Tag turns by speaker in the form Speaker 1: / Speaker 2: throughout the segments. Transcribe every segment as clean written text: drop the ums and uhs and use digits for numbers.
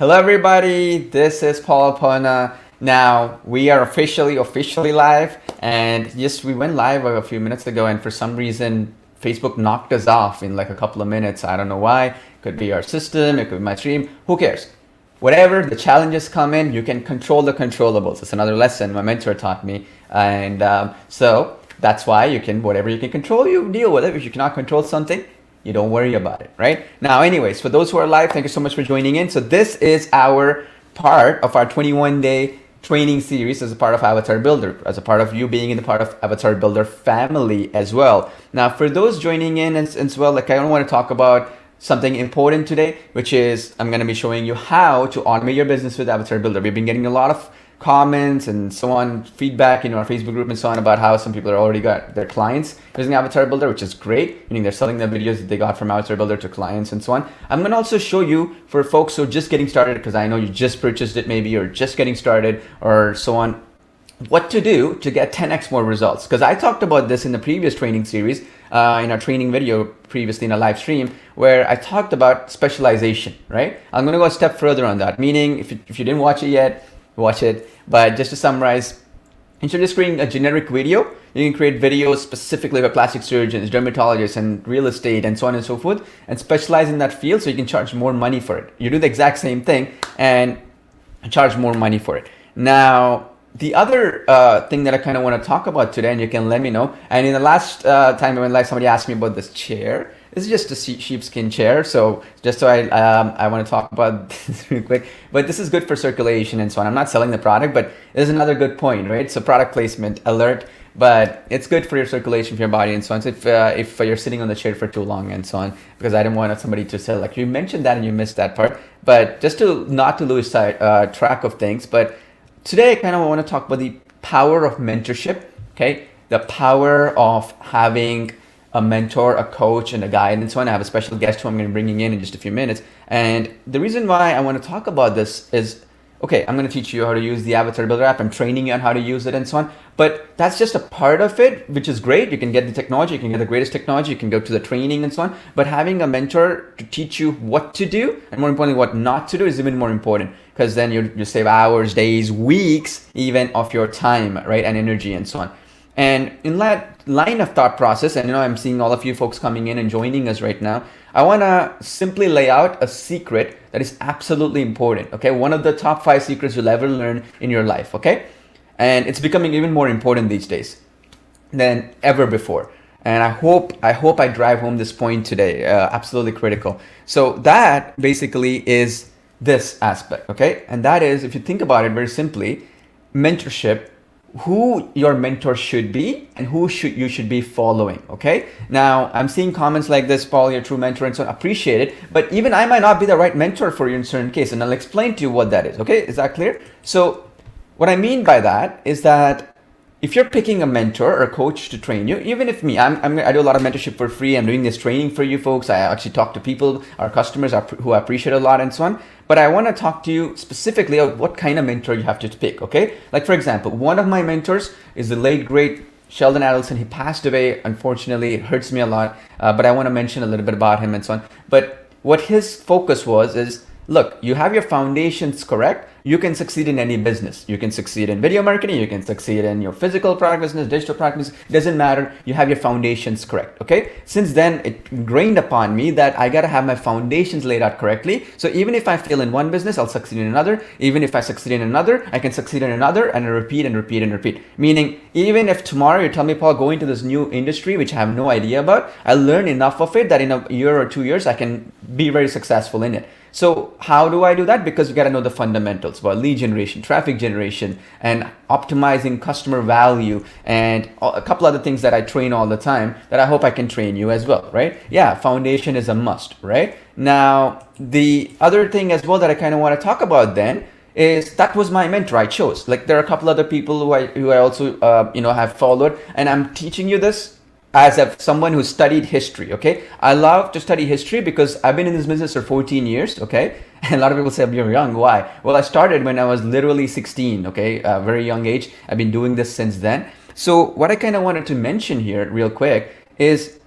Speaker 1: Hello, everybody. This is Paul Apona. Now we are officially live, and yes, we went live a few minutes ago, and for some reason, Facebook knocked us off in like a couple of minutes. I don't know why. Could be our system. It could be my stream. Who cares? Whatever the challenges come in, you can control the controllables. It's another lesson my mentor taught me, and so that's why you can whatever you can control, you deal with it. If you cannot control something, you don't worry about it, right? Now, anyways, for those who are live, thank you so much for joining in. So this is our part of our 21-day training series as a part of Avatar Builder, as a part of you being in the part of Avatar Builder family as well. Now, for those joining in as well, like I don't want to talk about something important today, which is I'm going to be showing you how to automate your business with Avatar Builder. We've been getting a lot of comments and so on, feedback in our Facebook group and so on about how some people are already got their clients using Avatar Builder, which is great, meaning they're selling the videos that they got from Avatar Builder to clients and so on. I'm going to also show you for folks who are just getting started, because I know you just purchased it maybe, or just getting started or so on, what to do to get 10x more results. Because I talked about this in the previous training series, in our training video previously in a live stream, where I talked about specialization, right? I'm going to go a step further on that, meaning if you didn't watch it yet, watch it. But just to summarize, instead of just creating a generic video, you can create videos specifically for plastic surgeons, dermatologists, and real estate, and so on and so forth, and specialize in that field so you can charge more money for it. You do the exact same thing and charge more money for it. Now, the other thing that I kind of want to talk about today, and you can let me know, and in the last time I went live, somebody asked me about this chair. This is just a sheepskin chair, so just so I want to talk about this real quick. But this is good for circulation and so on. I'm not selling the product, but there's another good point, right? So product placement alert, but it's good for your circulation, for your body and so on. So if you're sitting on the chair for too long and so on, because I didn't want somebody to say, like, you mentioned that and you missed that part. But just to not to lose track of things. But today I kind of want to talk about the power of mentorship, okay? The power of having a mentor, a coach, and a guide, and so on. I have a special guest who I'm going to be bringing in just a few minutes. And the reason why I want to talk about this is, okay, I'm going to teach you how to use the Avatar Builder app. I'm training you on how to use it and so on. But that's just a part of it, which is great. You can get the technology, you can get the greatest technology, you can go to the training and so on. But having a mentor to teach you what to do, and more importantly, what not to do, is even more important, because then you save hours, days, weeks, even of your time, right, and energy and so on. And in that line of thought process, and I'm seeing all of you folks coming in and joining us right now, I want to simply lay out a secret that is absolutely important, okay? One of the top 5 secrets you'll ever learn in your life, okay? And it's becoming even more important these days than ever before. And I hope I drive home this point today, absolutely critical. So that basically is this aspect, okay? And that is, if you think about it very simply, mentorship, who your mentor should be and who you should be following, okay? Now, I'm seeing comments like this, Paul, your true mentor, and so on, appreciate it, but even I might not be the right mentor for you in certain case, and I'll explain to you what that is, okay? Is that clear? So what I mean by that is that if you're picking a mentor or a coach to train you, even if me, I do a lot of mentorship for free. I'm doing this training for you folks. I actually talk to people, our customers who I appreciate a lot and so on. But I want to talk to you specifically about what kind of mentor you have to pick, okay? Like, for example, one of my mentors is the late, great Sheldon Adelson. He passed away, unfortunately. It hurts me a lot, but I want to mention a little bit about him and so on. But what his focus is, look, you have your foundations correct, you can succeed in any business. You can succeed in video marketing, you can succeed in your physical product business, digital product business, doesn't matter, you have your foundations correct, okay? Since then, it ingrained upon me that I gotta have my foundations laid out correctly. So even if I fail in one business, I'll succeed in another. Even if I succeed in another, I can succeed in another, and I repeat and repeat and repeat. Meaning, even if tomorrow you tell me, Paul, go into this new industry, which I have no idea about, I'll learn enough of it that in a year or 2 years, I can be very successful in it. So how do I do that? Because you got to know the fundamentals about lead generation, traffic generation, and optimizing customer value, and a couple other things that I train all the time that I hope I can train you as well, right? Yeah, foundation is a must, right? Now, the other thing as well that I kind of want to talk about then is that was my mentor I chose. Like, there are a couple other people who I also have followed, and I'm teaching you this as someone who studied history, okay? I love to study history because I've been in this business for 14 years, okay? And a lot of people say, you're young, why? Well, I started when I was literally 16, okay? A very young age. I've been doing this since then. So what I kind of wanted to mention here real quick is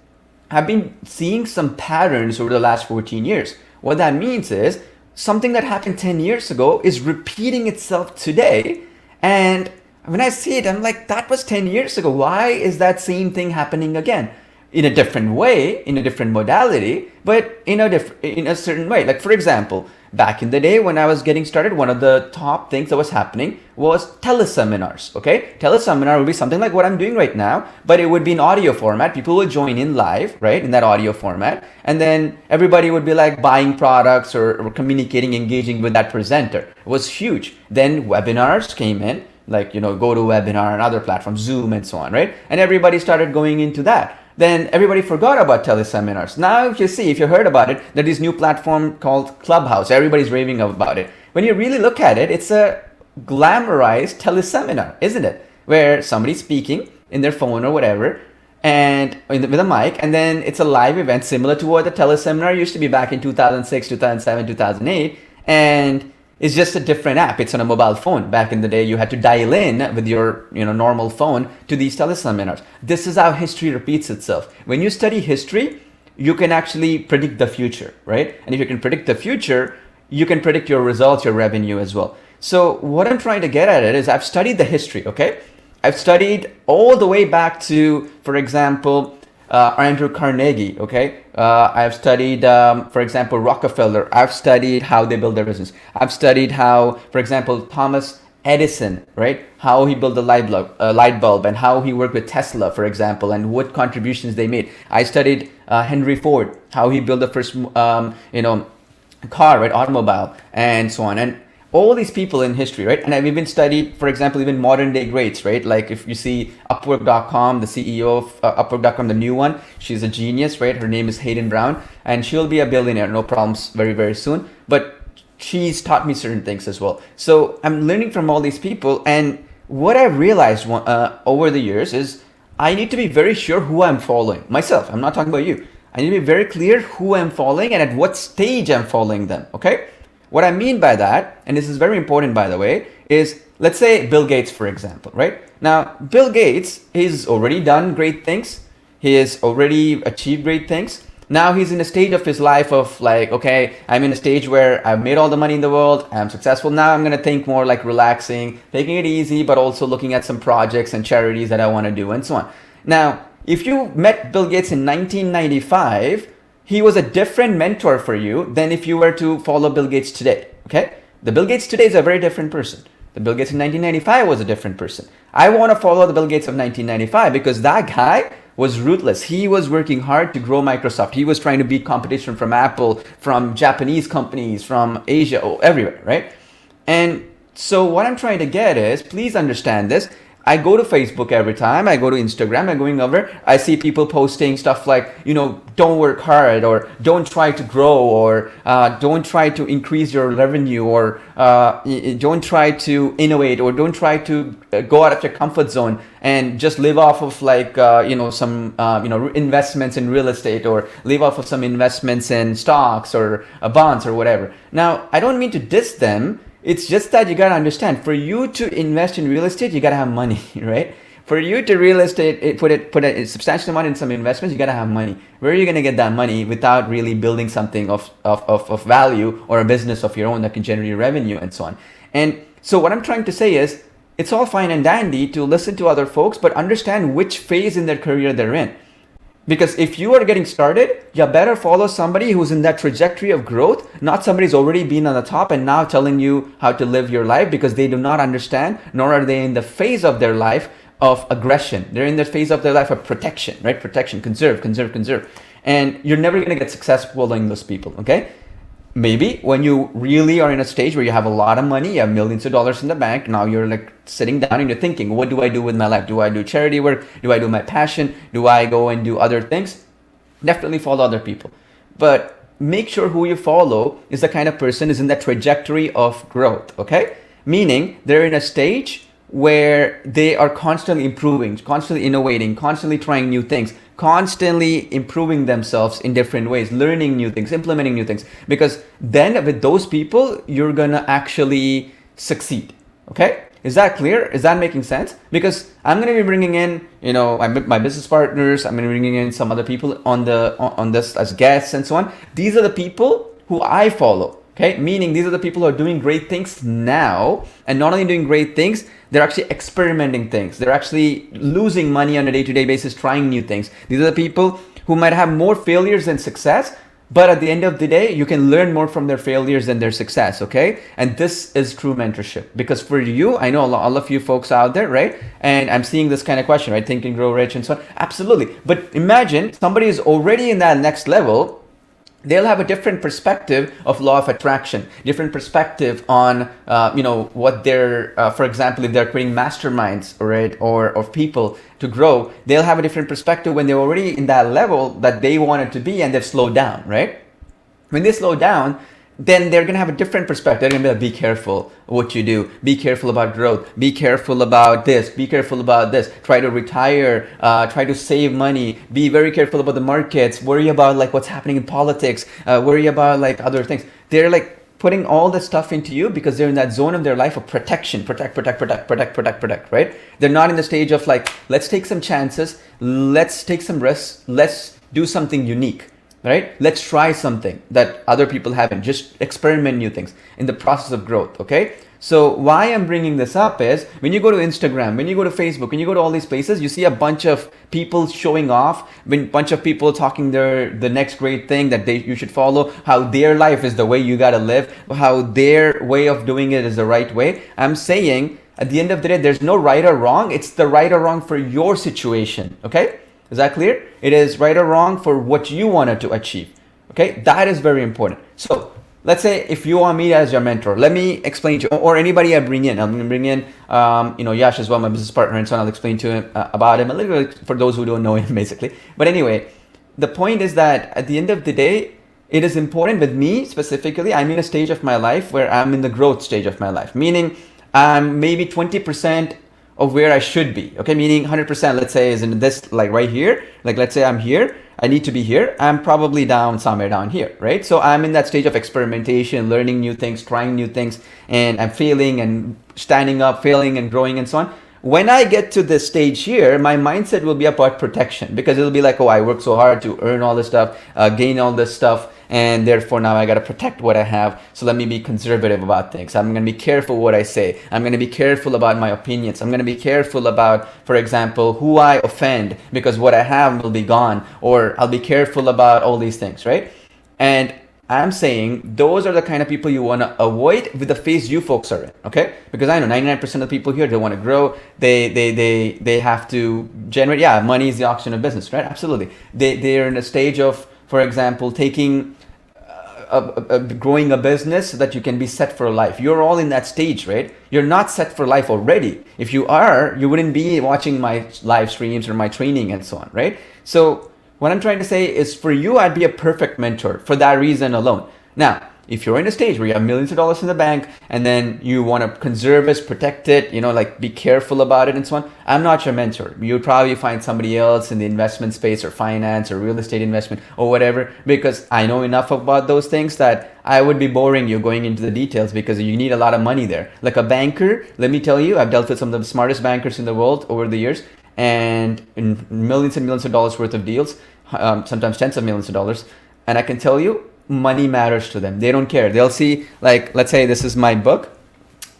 Speaker 1: I've been seeing some patterns over the last 14 years. What that means is something that happened 10 years ago is repeating itself today. And when I see it, I'm like, that was 10 years ago. Why is that same thing happening again? In a different way, in a different modality, but in a certain way. Like, for example, back in the day when I was getting started, one of the top things that was happening was teleseminars. Okay, teleseminar would be something like what I'm doing right now, but it would be in audio format. People would join in live, right, in that audio format, and then everybody would be like buying products or communicating, engaging with that presenter. It was huge. Then webinars came in, like, GoToWebinar and other platforms, Zoom and so on, right? And everybody started going into that. Then everybody forgot about teleseminars. Now, if you heard about it, there's this new platform called Clubhouse. Everybody's raving about it. When you really look at it, it's a glamorized teleseminar, isn't it? Where somebody's speaking in their phone or whatever, and with a mic, and then it's a live event similar to what the teleseminar used to be back in 2006, 2007, 2008, and it's just a different app. It's on a mobile phone. Back in the day, you had to dial in with your normal phone to these teleseminars. This is how history repeats itself. When you study history, you can actually predict the future, right? And if you can predict the future, you can predict your results, your revenue as well. So what I'm trying to get at it is I've studied the history, okay? I've studied all the way back to, for example, Andrew Carnegie, okay? I've studied, for example, Rockefeller. I've studied how they build their business. I've studied how, for example, Thomas Edison, right? How he built the light bulb and how he worked with Tesla, for example, and what contributions they made. I studied Henry Ford, how he built the first, car, right? Automobile, and so on. And all these people in history, right? And I've even studied, for example, even modern day greats, right? Like if you see Upwork.com, the CEO of Upwork.com, the new one, she's a genius, right? Her name is Hayden Brown, and she'll be a billionaire, no problems, very, very soon. But she's taught me certain things as well. So I'm learning from all these people. And what I've realized over the years is I need to be very sure who I'm following. Myself, I'm not talking about you. I need to be very clear who I'm following and at what stage I'm following them, okay? What I mean by that, and this is very important by the way, is let's say Bill Gates, for example, right? Now, Bill Gates, he's already done great things. He has already achieved great things. Now he's in a stage of his life of like, okay, I'm in a stage where I've made all the money in the world. I'm successful. Now I'm going to think more like relaxing, taking it easy, but also looking at some projects and charities that I want to do and so on. Now, if you met Bill Gates in 1995, he was a different mentor for you than if you were to follow Bill Gates today, okay? The Bill Gates today is a very different person. The Bill Gates in 1995 was a different person. I want to follow the Bill Gates of 1995 because that guy was ruthless. He was working hard to grow Microsoft. He was trying to beat competition from Apple, from Japanese companies, from Asia, everywhere, right? And so what I'm trying to get is, please understand this. I go to Facebook every time, I go to Instagram, I'm going over, I see people posting stuff like, don't work hard, or don't try to grow, or don't try to increase your revenue, or don't try to innovate, or don't try to go out of your comfort zone and just live off of like, some, investments in real estate, or live off of some investments in stocks or bonds or whatever. Now, I don't mean to diss them. It's just that you got to understand, for you to invest in real estate, you got to have money, right? For you to real estate, put a substantial amount in some investments, you got to have money. Where are you going to get that money without really building something of value or a business of your own that can generate revenue and so on? And so what I'm trying to say is, it's all fine and dandy to listen to other folks, but understand which phase in their career they're in. Because if you are getting started, you better follow somebody who's in that trajectory of growth, not somebody who's already been on the top and now telling you how to live your life, because they do not understand, nor are they in the phase of their life of aggression. They're in the phase of their life of protection, right? Protection, conserve. And you're never going to get success following those people, okay? Maybe when you really are in a stage where you have a lot of money, you have millions of dollars in the bank, now you're like sitting down and you're thinking, what do I do with my life? Do I do charity work? Do I do my passion? Do I go and do other things? Definitely follow other people. But make sure who you follow is the kind of person is in that trajectory of growth, okay? Meaning they're in a stage where they are constantly improving, constantly innovating, constantly trying new things, constantly improving themselves in different ways, learning new things, implementing new things. Because then with those people, you're gonna actually succeed, okay? Is that clear? Is that making sense? Because I'm gonna be bringing in, my business partners, I'm gonna be bringing in some other people on this as guests and so on. These are the people who I follow. Okay, meaning these are the people who are doing great things now, and not only doing great things, they're actually experimenting things. They're actually losing money on a day-to-day basis, trying new things. These are the people who might have more failures than success, but at the end of the day, you can learn more from their failures than their success, okay? And this is true mentorship. Because for you, I know all of you folks out there, right? And I'm seeing this kind of question, right? Think and Grow Rich and so on. Absolutely. But imagine somebody is already in that next level. They'll have a different perspective of law of attraction, different perspective on, what they're, for example, if they're creating masterminds, right, or of people to grow, they'll have a different perspective when they're already in that level that they wanted to be and they've slowed down, right? When they slow down, then they're going to have a different perspective. They're going to be like, be careful what you do. Be careful about growth. Be careful about this. Be careful about this. Try to retire. Try to save money. Be very careful about the markets. Worry about like what's happening in politics. Worry about like other things. They're like putting all this stuff into you because they're in that zone of their life of protection. Protect, right? They're not in the stage of like, let's take some chances. Let's take some risks. Let's do something unique. Right? Let's try something that other people haven't. Just experiment new things in the process of growth. Okay. So why I'm bringing this up is when you go to Instagram, when you go to Facebook, when you go to all these places, you see a bunch of people showing off, a bunch of people talking the next great thing that you should follow, how their life is the way you got to live, how their way of doing it is the right way. I'm saying at the end of the day, there's no right or wrong. It's the right or wrong for your situation. Okay. Is that clear? It is right or wrong for what you wanted to achieve. Okay, that is very important. So let's say if you want me as your mentor, let me explain to you, or anybody I bring in. I'm going to bring in, Yash as well, my business partner, and so on. I'll explain to him about him a little bit for those who don't know him, basically. But anyway, the point is that at the end of the day, it is important with me specifically. I'm in a stage of my life where I'm in the growth stage of my life, meaning I'm maybe 20% of where I should be. Okay, meaning 100%, let's say, is in this, like right here. Like, let's say I'm here, I need to be here. I'm probably down somewhere down here, right? So I'm in that stage of experimentation, learning new things, trying new things, and I'm failing and standing up, failing and growing and so on. When I get to this stage here, my mindset will be about protection because it'll be like, oh, I worked so hard to earn all this stuff, gain all this stuff, and therefore now I got to protect what I have. So let me be conservative about things. I'm going to be careful what I say. I'm going to be careful about my opinions. I'm going to be careful about, for example, who I offend because what I have will be gone, or I'll be careful about all these things, right? And I'm saying those are the kind of people you want to avoid with the phase you folks are in, okay? Because I know 99% of people here, they want to grow. They have to generate, money is the oxygen of business, right? Absolutely. They're in a stage of, for example, taking growing a business so that you can be set for life. You're all in that stage, right? You're not set for life already. If you are, you wouldn't be watching my live streams or my training and so on, right? So what I'm trying to say is for you, I'd be a perfect mentor for that reason alone. Now, if you're in a stage where you have millions of dollars in the bank and then you want to conserve it, protect it, like be careful about it and so on, I'm not your mentor. You'd probably find somebody else in the investment space or finance or real estate investment or whatever, because I know enough about those things that I would be boring you going into the details because you need a lot of money there. Like a banker, let me tell you, I've dealt with some of the smartest bankers in the world over the years, and in millions and millions of dollars worth of deals, sometimes tens of millions of dollars. And I can tell you, money matters to them. They don't care. They'll see, like, let's say this is my book.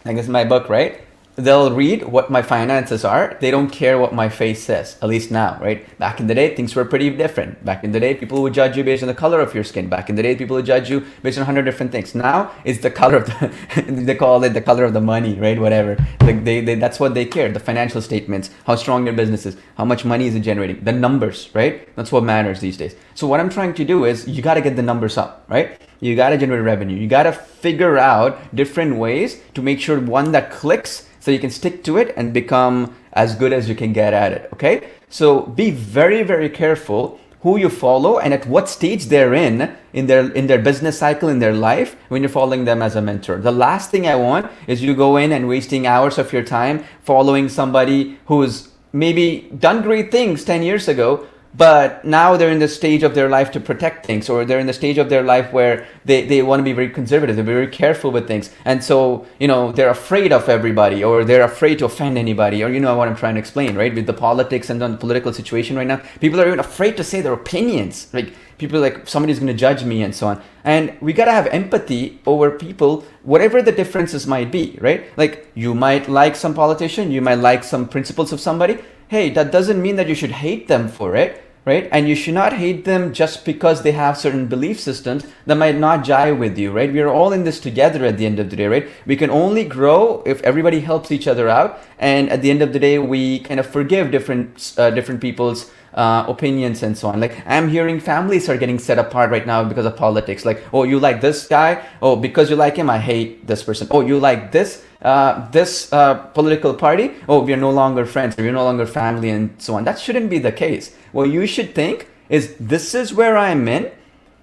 Speaker 1: Like, this is my book, right? They'll read what my finances are. They don't care what my face says, at least now, right? Back in the day, things were pretty different. Back in the day, people would judge you based on the color of your skin. Back in the day, people would judge you based on 100 different things. Now, it's the color of the, they call it the color of the money, right? Whatever. Like that's what they care. The financial statements, how strong your business is, how much money is it generating, the numbers, right? That's what matters these days. So what I'm trying to do is you got to get the numbers up, right? You got to generate revenue. You got to figure out different ways to make sure one that clicks, so you can stick to it and become as good as you can get at it, okay? So be very, very careful who you follow and at what stage they're in their business cycle, in their life, when you're following them as a mentor. The last thing I want is you go in and wasting hours of your time following somebody who's maybe done great things 10 years ago, but now they're in the stage of their life to protect things, or they're in the stage of their life where they want to be very conservative, they're very careful with things. And so, they're afraid of everybody, or they're afraid to offend anybody, or what I'm trying to explain, right? With the politics and the political situation right now, people are even afraid to say their opinions. Like, people are like somebody's going to judge me and so on. And we got to have empathy over people, whatever the differences might be, right? Like you might like some politician, you might like some principles of somebody. Hey, that doesn't mean that you should hate them for it, right? And you should not hate them just because they have certain belief systems that might not jive with you, right? We're all in this together at the end of the day, right? We can only grow if everybody helps each other out, and at the end of the day, we kind of forgive different people's opinions and so on. Like I'm hearing families are getting set apart right now because of politics. Like, oh, you like this guy? Oh, because you like him, I hate this person. Oh, you like this political party? Oh, we are no longer friends, or we're no longer family, and so on. That shouldn't be the case. What you should think is, this is where I'm in.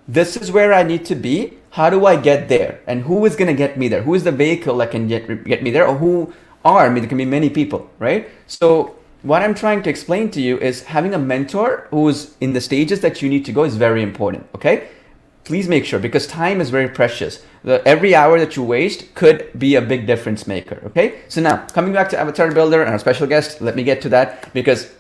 Speaker 1: This is where I need to be. How do I get there? And who is going to get me there? Who is the vehicle that can get me there? Or who are? I mean, there can be many people, right? So what I'm trying to explain to you is having a mentor who's in the stages that you need to go is very important, okay? Please make sure, because time is very precious. Every hour that you waste could be a big difference maker, okay? So now, coming back to Avatar Builder and our special guest, let me get to that, because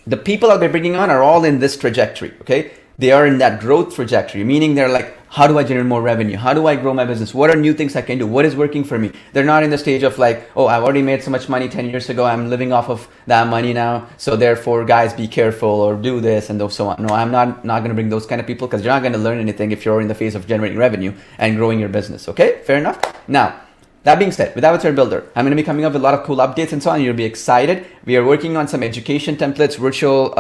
Speaker 1: the people that they're bringing on are all in this trajectory, okay? They are in that growth trajectory, meaning they're like, how do I generate more revenue? How do I grow my business? What are new things I can do? What is working for me? They're not in the stage of like, oh, I've already made so much money 10 years ago. I'm living off of that money now. So therefore, guys, be careful or do this and so on. No, I'm not going to bring those kind of people, because you're not going to learn anything if you're in the phase of generating revenue and growing your business. Okay, fair enough? Now, that being said, with Avatar Builder, I'm going to be coming up with a lot of cool updates and so on. You'll be excited. We are working on some education templates, virtual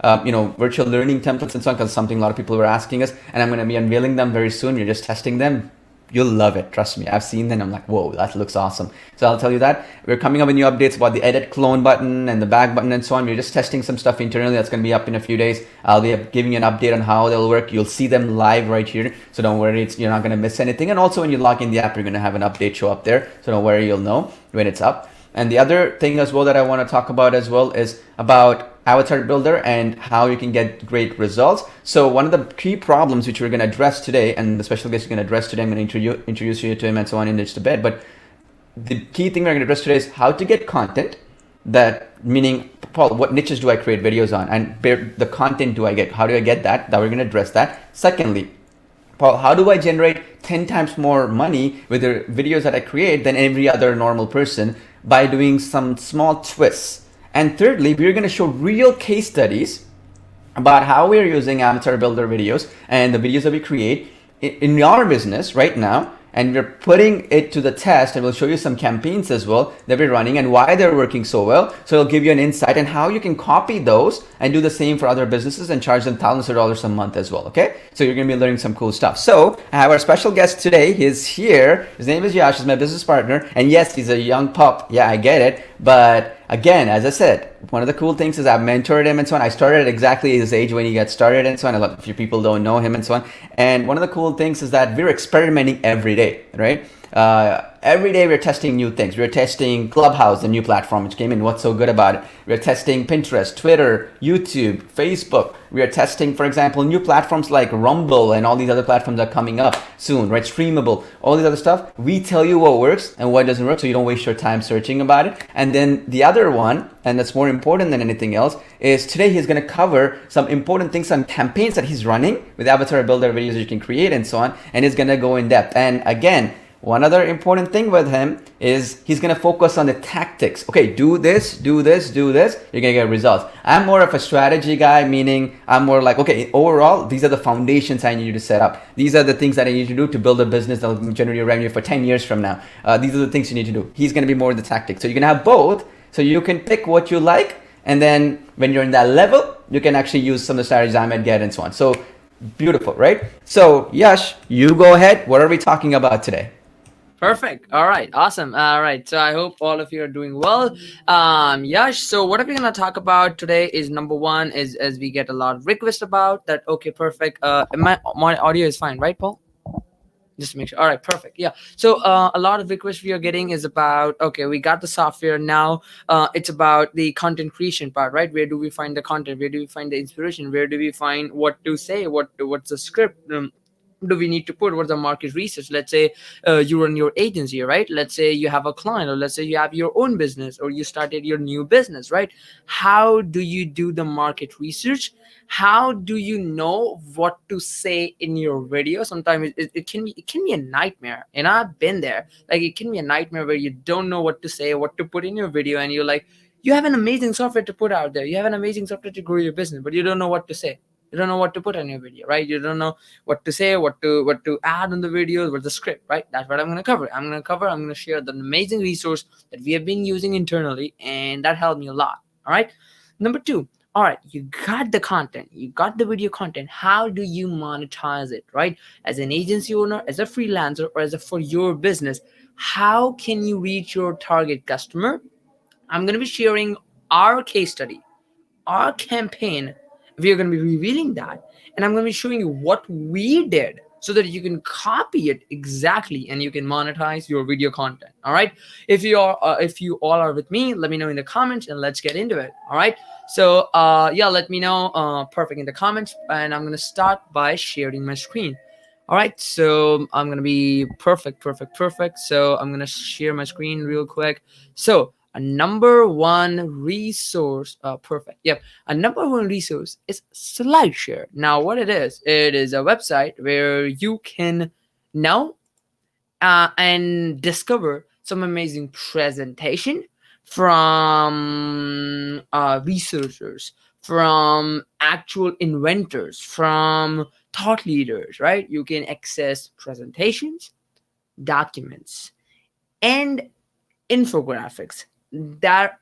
Speaker 1: learning templates and so on, because something a lot of people were asking us, and I'm going to be unveiling them very soon. We're just testing them. You'll love it. Trust me. I've seen them. I'm like, whoa, that looks awesome. So I'll tell you that. We're coming up with new updates about the edit clone button and the back button and so on. We're just testing some stuff internally. That's going to be up in a few days. I'll be giving you an update on how they'll work. You'll see them live right here. So don't worry. You're not going to miss anything. And also when you log in the app, you're going to have an update show up there. So don't worry. You'll know when it's up. And the other thing as well that I want to talk about as well is about Avatar Builder and how you can get great results. So one of the key problems which we're going to address today, and the special guest is going to address today, I'm going to introduce you to him and so on in just a bit. But the key thing we're going to address today is how to get content. That meaning, Paul, what niches do I create videos on, and the content do I get? How do I get that? That we're going to address that. Secondly, Paul, how do I generate 10 times more money with the videos that I create than every other normal person by doing some small twists? And thirdly, we're going to show real case studies about how we're using Avatar Builder videos and the videos that we create in our business right now. And we're putting it to the test, and we'll show you some campaigns as well that we're running and why they're working so well. So it'll give you an insight on how you can copy those and do the same for other businesses and charge them thousands of dollars a month as well, okay? So you're gonna be learning some cool stuff. So I have our special guest today. He's here. His name is Yash. He's my business partner. And yes, he's a young pup. Yeah, I get it. But again, as I said, one of the cool things is I've mentored him and so on. I started at exactly his age when he got started and so on. A lot of you people don't know him and so on. And one of the cool things is that we're experimenting every day, right? Every day we're testing new things. We're testing Clubhouse, the new platform which came in. What's so good about it? We're testing Pinterest, Twitter, YouTube, Facebook. We are testing, for example, new platforms like Rumble and all these other platforms are coming up soon, right? Streamable, all these other stuff. We tell you what works and what doesn't work so you don't waste your time searching about it. And then the other one, and that's more important than anything else, is today he's going to cover some important things on campaigns that he's running with Avatar Builder videos that you can create and so on. And he's going to go in depth. And again, one other important thing with him is he's going to focus on the tactics. Okay, do this, do this, do this. You're going to get results. I'm more of a strategy guy, meaning I'm more like, okay, overall, these are the foundations I need you to set up. These are the things that I need to do to build a business that will generate revenue for 10 years from now. These are the things you need to do. He's going to be more the tactics. So you can have both. So you can pick what you like. And then when you're in that level, you can actually use some of the strategies I might get and so on. So beautiful, right? So Yash, you go ahead. What are we talking about today?
Speaker 2: Perfect. All right. Awesome. All right. So I hope all of you are doing well. Yash, so what are we going to talk about today is number one is as we get a lot of requests about that. Okay, perfect. My audio is fine, right, Paul? Just to make sure. All right, perfect. Yeah. So a lot of requests we are getting is about, okay, we got the software now. It's about the content creation part, right? Where do we find the content? Where do we find the inspiration? Where do we find what to say? What's the script? do we need to put? What's the market research? Let's say you run your agency, right? Let's say you have a client, or let's say you have your own business, or you started your new business, right? How do you do the market research? How do you know what to say in your video? Sometimes it can be a nightmare, and I've been there. Like, it can be a nightmare where you don't know what to say, what to put in your video, and you're like, you have an amazing software to put out there, you have an amazing software to grow your business, but you don't know what to say. You don't know what to put on your video, right? You don't know what to say, what to add on the videos, what's the script, right? That's what I'm going to cover. I'm going to share the amazing resource that we have been using internally, and that helped me a lot. All right. Number two, all right, you got the content, you got the video content. How do you monetize it, right? As an agency owner, as a freelancer, or as a for your business, how can you reach your target customer? I'm going to be sharing our case study, our campaign. We are going to be revealing that, and I'm going to be showing you what we did so that you can copy it exactly and you can monetize your video content. All right. If you all are with me, let me know in the comments and let's get into it. All right. So yeah, let me know perfect in the comments, and I'm going to start by sharing my screen. All right, so I'm gonna be perfect. So I'm gonna share my screen real quick. So a number one resource, perfect. Yep, a number one resource is Slideshare. Now, what it is a website where you can now and discover some amazing presentation from researchers, from actual inventors, from thought leaders, right? You can access presentations, documents, and infographics that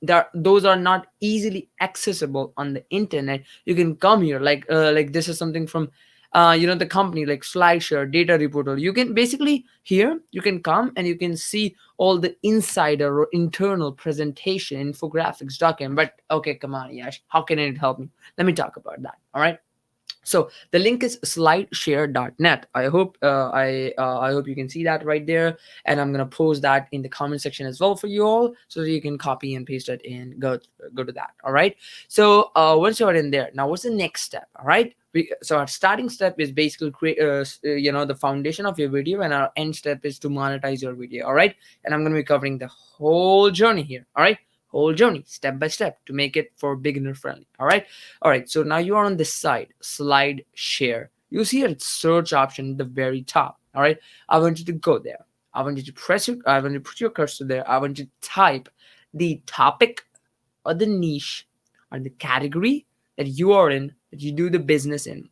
Speaker 2: that those are not easily accessible on the internet. You can come here, like this is something from the company like Slideshare, data reporter. You can basically here you can come and you can see all the insider or internal presentation infographics document. But okay, come on, Yash, how can it help me? Let me talk about that. All right, so the link is slideshare.net. I hope you can see that right there, and I'm gonna post that in the comment section as well for you all, so that you can copy and paste it and go to that. All right. So once you're in there, now what's the next step? All right. So our starting step is basically create the foundation of your video, and our end step is to monetize your video. All right. And I'm gonna be covering the whole journey here. All right. Whole journey step by step to make it for beginner friendly. All right. All right, so now you are on this side, slide share. You see a search option at the very top. All right, I want you to go there. I want you to I want you to put your cursor there. I want you to type the topic or the niche or the category that you are in, that you do the business in,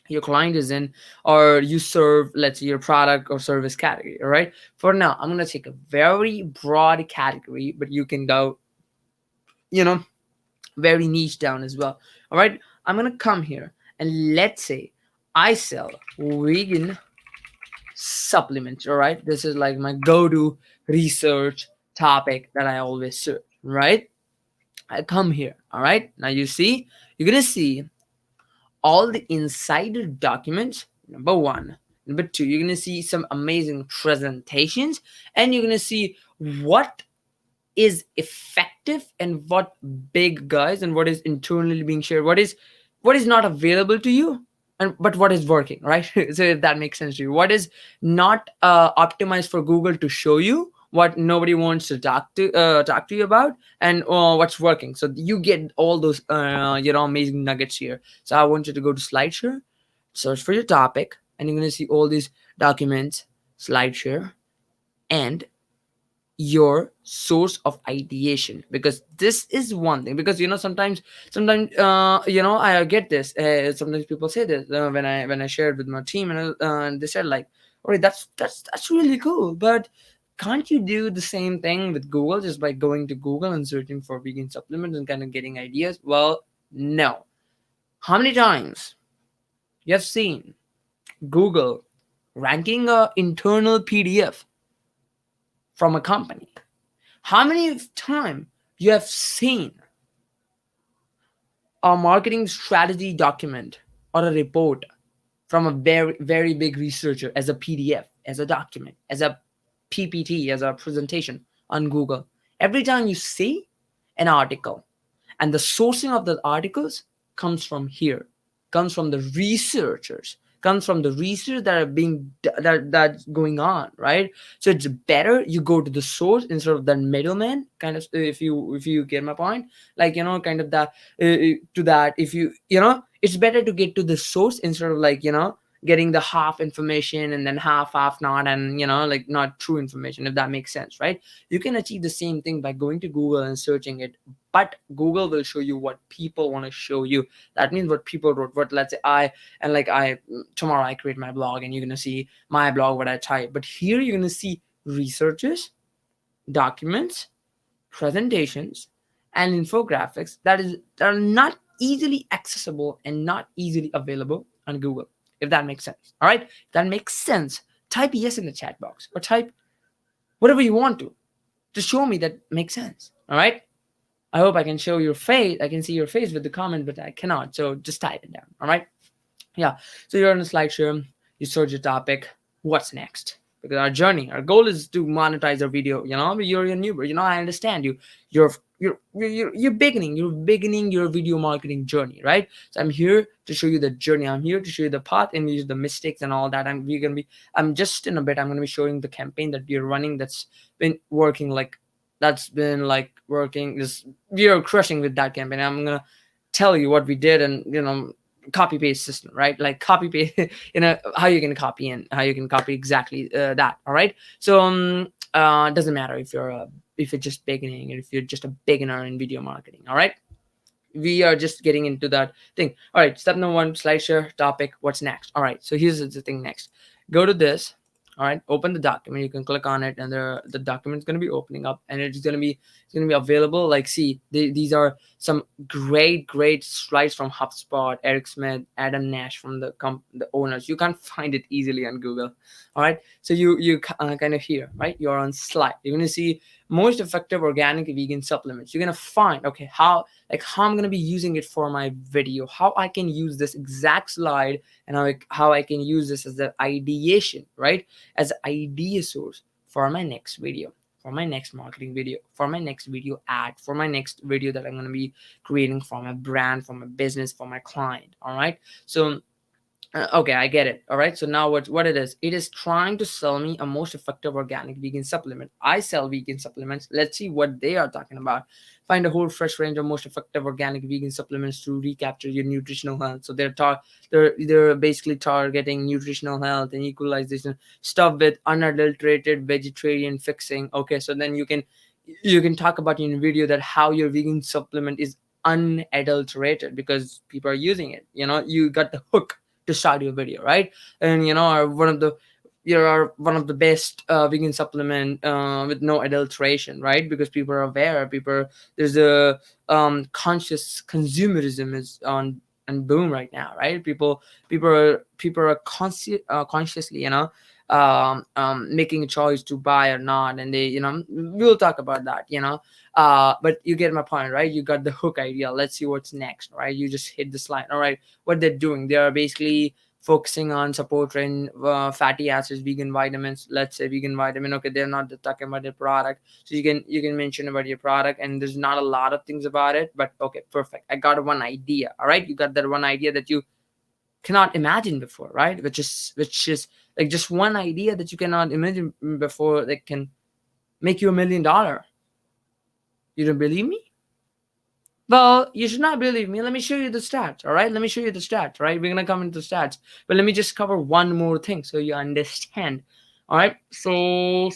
Speaker 2: your client is in, or you serve, let's say, your product or service category. All right, for now, I'm going to take a very broad category, but you can go, you know, very niche down as well. All right, I'm gonna come here and let's say I sell vegan supplements. All right, this is like my go-to research topic that I always search. Right, I come here. All right, now you're gonna see all the insider documents. Number one. Number two, you're gonna see some amazing presentations, and you're gonna see what is effective and what big guys and what is internally being shared, what is not available to you, and but what is working, right? So if that makes sense to you, what is not optimized for Google to show you, what nobody wants to talk to you about, and what's working. So you get all those amazing nuggets here. So I want you to go to Slideshare, search for your topic, and you're going to see all these documents, Slideshare, and your source of ideation, because this is one thing. Because sometimes I get this, sometimes people say this when I shared with my team, and they said like, all right, that's really cool, but can't you do the same thing with Google, just by going to Google and searching for vegan supplements and kind of getting ideas? Well, no. How many times you have seen Google ranking a internal PDF from a company? How many time you have seen a marketing strategy document or a report from a very, very big researcher as a PDF, as a document, as a PPT, as a presentation on Google? Every time you see an article, and the sourcing of the articles comes from here, comes from the researchers, comes from the research that are being that's going on, right? So it's better you go to the source instead of the middleman, kind of, if you get my point. Like, kind of that, to that, if it's better to get to the source instead of, like, getting the half information and then half not, and like, not true information, if that makes sense, right? You can achieve the same thing by going to Google and searching it, but Google will show you what people want to show you. That means what people wrote. What, let's say, tomorrow I create my blog, and you're gonna see my blog, what I type. But here you're gonna see researches, documents, presentations, and infographics that are not easily accessible and not easily available on Google. If that makes sense. All right? If that makes sense. Type yes in the chat box, or type whatever you want to show me that makes sense. All right? I hope I can show your face. I can see your face with the comment, but I cannot. So just type it down. All right? Yeah. So you're on a Slideshare. You search your topic. What's next? Because our goal is to monetize our video. You're a newbie. I understand you. You're beginning your video marketing journey, right? So I'm here to show you the journey. I'm here to show you the path and use the mistakes and all that. I'm just in a bit. I'm gonna be showing the campaign that we're running. That's been working like. That's been like working. We are crushing with that campaign. I'm gonna tell you what we did, and copy paste system, right? Like copy paste, how you can copy and how you can copy exactly that. All right. So doesn't matter if you're just beginning, or if you're just a beginner in video marketing. All right. We are just getting into that thing. All right. Step number one, Slideshare topic. What's next? All right. So here's the thing next. Go to this. All right. Open the document. You can click on it, and the document's going to be opening up, and it's going to be available. Like, see, these are some great slides from HubSpot, Eric Smith, Adam Nash, from the owners. You can't find it easily on Google. All right. So you kind of here, right? You're on slide. You're going to see most effective organic vegan supplements. You're going to find, okay, how I'm going to be using it for my video, how I can use this exact slide, and how I can use this as the ideation, right? As an idea source for my next video, for my next marketing video, for my next video ad, for my next video that I'm going to be creating for my brand, for my business, for my client. All right. So okay, I get it. All right. So now what it is trying to sell me a most effective organic vegan supplement. I sell vegan supplements. Let's see what they are talking about. Find a whole fresh range of most effective organic vegan supplements to recapture your nutritional health. So they're basically targeting nutritional health and equalization stuff with unadulterated vegetarian fixing. Okay, so then you can talk about in a video that how your vegan supplement is unadulterated because people are using it. You got the hook to start your video, right? And are one of the best vegan supplement with no adulteration, right? Because people are aware. There's a conscious consumerism is on and boom right now, right? People are consciously, making a choice to buy or not, and they, we'll talk about that, but you get my point, right? You got the hook idea. Let's see what's next, right? You just hit the slide. All right, what they're doing, they are basically focusing on supporting fatty acids, vegan vitamins. Let's say vegan vitamin. Okay, they're not talking about their product, so you can mention about your product, and there's not a lot of things about it, but okay, perfect. I got one idea. All right, you got that one idea that you cannot imagine before, right? Which is like just one idea that you cannot imagine before that can make you $1 million. You don't believe me? Well, you should not believe me. Let me show you the stats. All right, let me show you the stats. Right, we're gonna come into the stats, but let me just cover one more thing so you understand. All right, so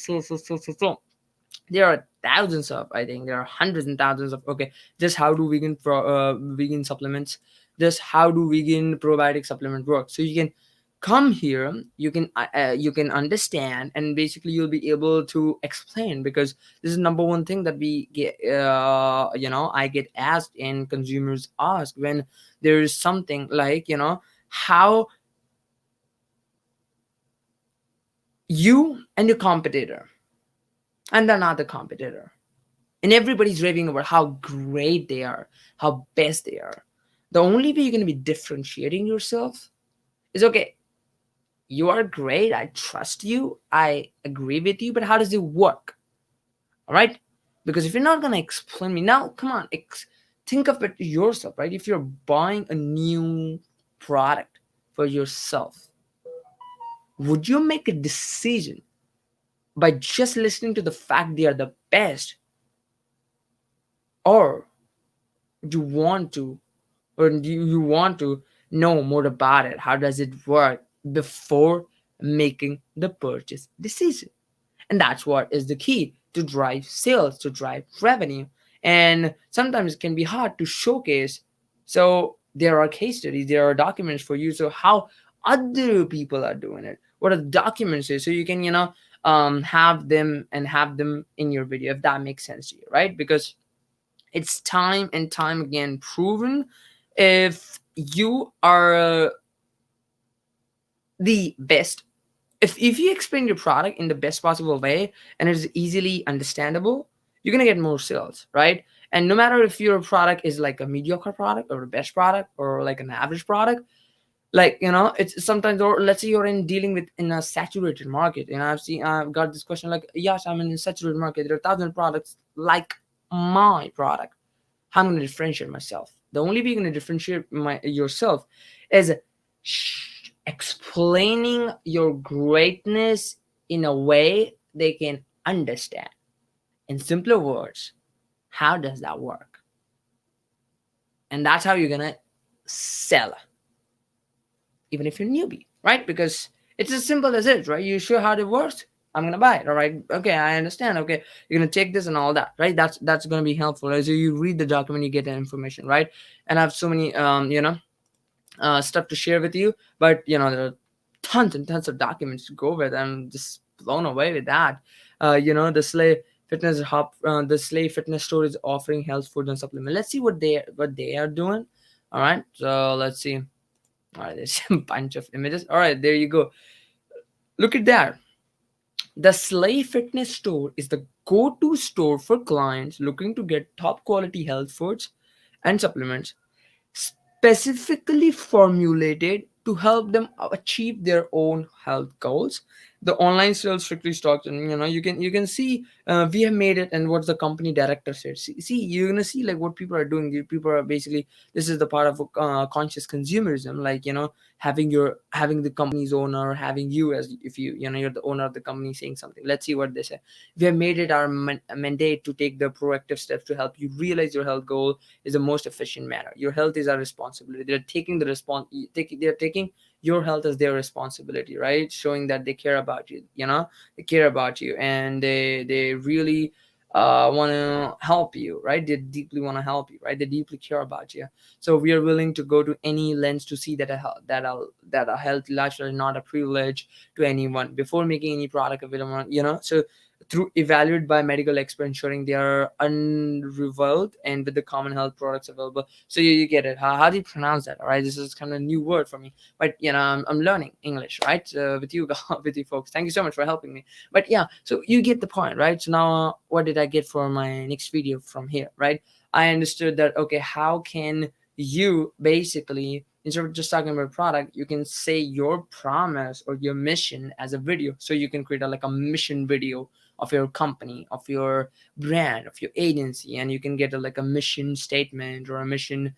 Speaker 2: there are thousands of, I think there are hundreds and thousands of, okay, just how do vegan supplements, just how do vegan probiotic supplement work. So you can come here, you can understand, and basically you'll be able to explain, because this is number one thing that we get, I get asked and consumers ask when there is something like, how you and your competitor and another competitor, and everybody's raving about how great they are, how best they are. The only way you're going to be differentiating yourself is, okay, you are great, I trust you, I agree with you, but how does it work? All right, because if you're not going to explain me now, come on, think of it yourself, right? If you're buying a new product for yourself, Would you make a decision by just listening to the fact they are the best, or do you want to, or do you want to know more about it? How does it work before making the purchase decision? And that's what is the key to drive sales, to drive revenue. And sometimes it can be hard to showcase. So there are case studies, there are documents for you. So how other people are doing it, what are the documents is, so you can, have them in your video, if that makes sense to you, right? Because it's time and time again proven, if you are the best, if you explain your product in the best possible way and it is easily understandable, you're gonna get more sales, right? And no matter if your product is like a mediocre product or a best product or like an average product, like, it's sometimes, or let's say you're in dealing with in a saturated market. And I've got this question like, yes, I'm in a saturated market, there are 1,000 products like my product. How I'm going to differentiate myself? The only way you're going to differentiate yourself is explaining your greatness in a way they can understand. In simpler words, how does that work? And that's how you're going to sell, even if you're newbie, right? Because it's as simple as it, right? You sure how it works? I'm gonna buy it. All right. Okay, I understand. Okay, you're gonna take this and all that, right? That's gonna be helpful. As you read the document, you get the information, right? And I have so many stuff to share with you, but there are tons and tons of documents to go with. I'm just blown away with that. The Fitness Hub, the Slay Fitness Store is offering health food and supplement. Let's see what they are doing. All right, so let's see. All right, there's a bunch of images. All right, there you go. Look at that. The Slay Fitness Store is the go-to store for clients looking to get top quality health foods and supplements specifically formulated to help them achieve their own health goals. The online sales strictly stocks, and you can see, we have made it, and what the company director said. See, you're gonna see like what people are doing. People are basically, this is the part of conscious consumerism, like having the company's owner, having you as, if you're the owner of the company, saying something. Let's see what they say. We have made it our mandate to take the proactive steps to help you realize your health goal is the most efficient manner. Your health is our responsibility. They're taking the they're taking your health as their responsibility, right? Showing that they care about you. They care about you, and they really want to help you, right? They deeply want to help you, right? They deeply care about you. So we are willing to go to any lengths to see that a healthy lifestyle is not a privilege to anyone before making any product available. So through evaluated by medical experts, ensuring they are unrivaled and with the common health products available. So you get it. How do you pronounce that? All right, this is kind of a new word for me, but I'm learning English, right? With you with you folks. Thank you so much for helping me. But yeah, so you get the point, right? So now, what did I get for my next video from here, right? I understood that, okay, how can you basically, instead of just talking about product, you can say your promise or your mission as a video. So you can create like a mission video of your company, of your brand, of your agency, and you can get like a mission statement or a mission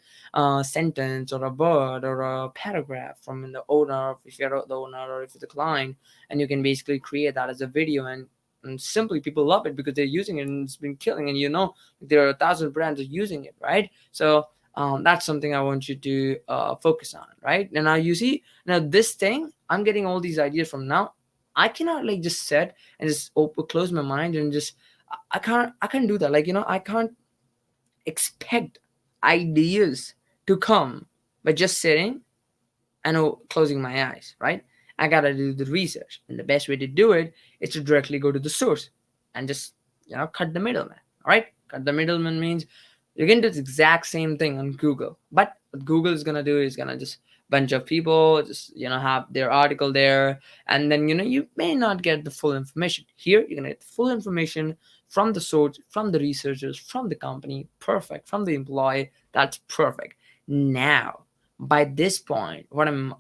Speaker 2: sentence or a word or a paragraph from the owner, if you're the owner or if you're the client, and you can basically create that as a video. And simply people love it because they're using it and it's been killing, and there are 1,000 brands are using it, right? So that's something I want you to focus on, right? And now you see, now this thing, I'm getting all these ideas from now. I cannot like just sit and just close my mind and just, I can't do that. Like, I can't expect ideas to come by just sitting and closing my eyes, right? I gotta do the research, and the best way to do it is to directly go to the source and just cut the middleman. All right, cut the middleman means you can do the exact same thing on Google, but what Google is gonna do is gonna just bunch of people just have their article there, and then you may not get the full information. Here you're gonna get the full information from the source, from the researchers, from the company, perfect, from the employee. That's perfect. Now, by this point, what I'm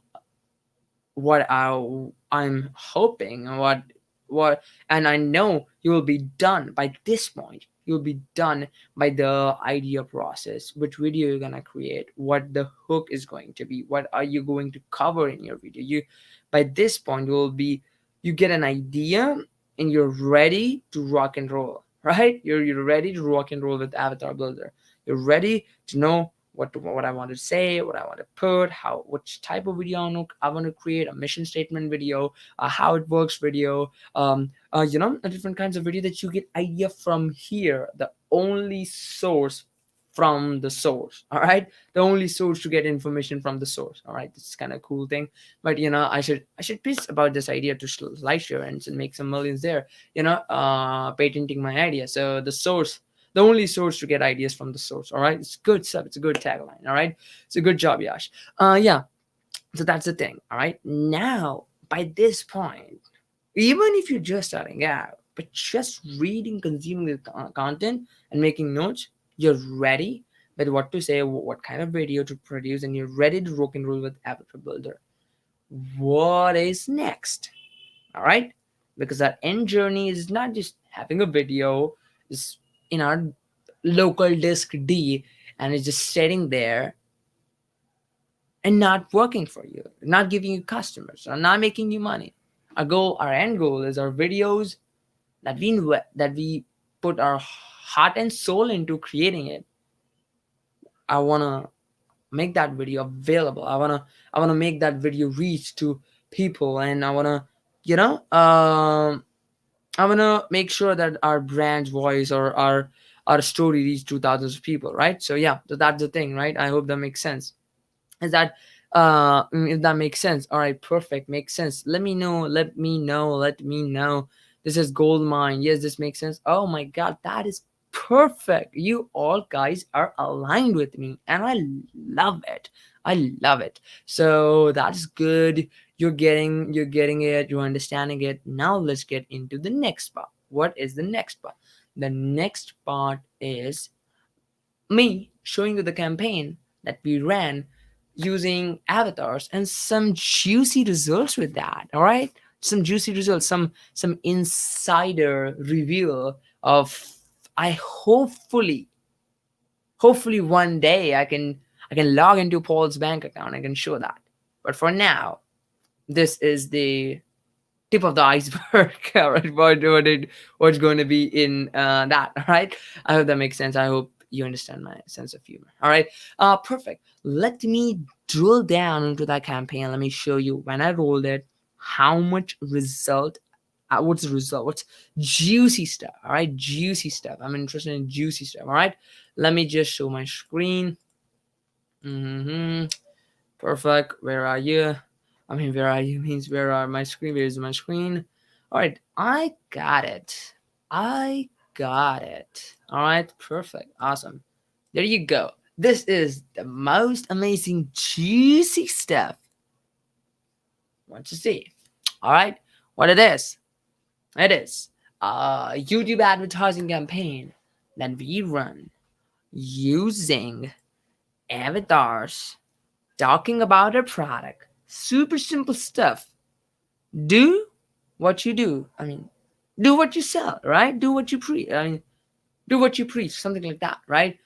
Speaker 2: hoping, and what and I know you will be done by this point, you'll be done by the idea process, which video you're gonna create, what the hook is going to be, what are you going to cover in your video. You by this point you get an idea and you're ready to rock and roll, right? You're ready to rock and roll with Avatar Builder. You're ready to know what I want to say, what I want to put, how which type of video I want to create, a mission statement video, a how it works video, different kinds of video that you get idea from here. The only source from the source, all right? The only source to get information from the source, all right? This is kind of cool thing. But I should pitch about this idea to Slideshare and make some millions there, patenting my idea. So the only source to get ideas from the source, all right? It's good stuff. It's a good tagline, all right? It's a good job, Yash. Yeah, so that's the thing, all right? Now, by this point, even if you're just starting out, but just reading, consuming the content and making notes, you're ready with what to say, what kind of video to produce, and you're ready to rock and roll with Avatar Builder. What is next? All right, because that end journey is not just having a video is in our local disk D, and it's just sitting there and not working for you, not giving you customers, or not making you money. Our end goal is our videos that we put our heart and soul into creating it. I wanna make that video available. I wanna make that video reach to people, and you know, um, I wanna make sure that our brand's voice or our story reach to thousands of people, right? So yeah, so that's the thing, right? I hope that makes sense. Is that if that makes sense? All right, perfect, makes sense. Let me know. This is gold mine. Yes, this makes sense. Oh my god, that is perfect. You all guys are aligned with me, and I love it. I love it. So that's good. You're getting it, you're understanding it. Now let's get into the next part. What is the next part? The next part is me showing you the campaign that we ran using avatars and some juicy results with that. All right, some juicy results, some insider reveal of, I hopefully one day I can log into Paul's bank account. I can show that. But for now, this is the tip of the iceberg. All right, what's going to be in that. All right, I hope that makes sense. I hope you understand my sense of humor. All right, perfect. Let me drill down into that campaign. Let me show you when I rolled it, how much result. What's the result? What's juicy stuff? All right, juicy stuff. I'm interested in juicy stuff. All right, let me just show my screen. Perfect. Where are you? I mean, where are you means where are my screen? Where is my screen? All right, I got it. I got it. All right, perfect. Awesome. There you go. This is the most amazing, juicy stuff. Want to see? All right, what it is? It is a YouTube advertising campaign that we run using avatars talking about a product. Super simple stuff. Do what you do. I mean, do what you sell, right? Do what you preach. I mean, do what you preach, something like that, right?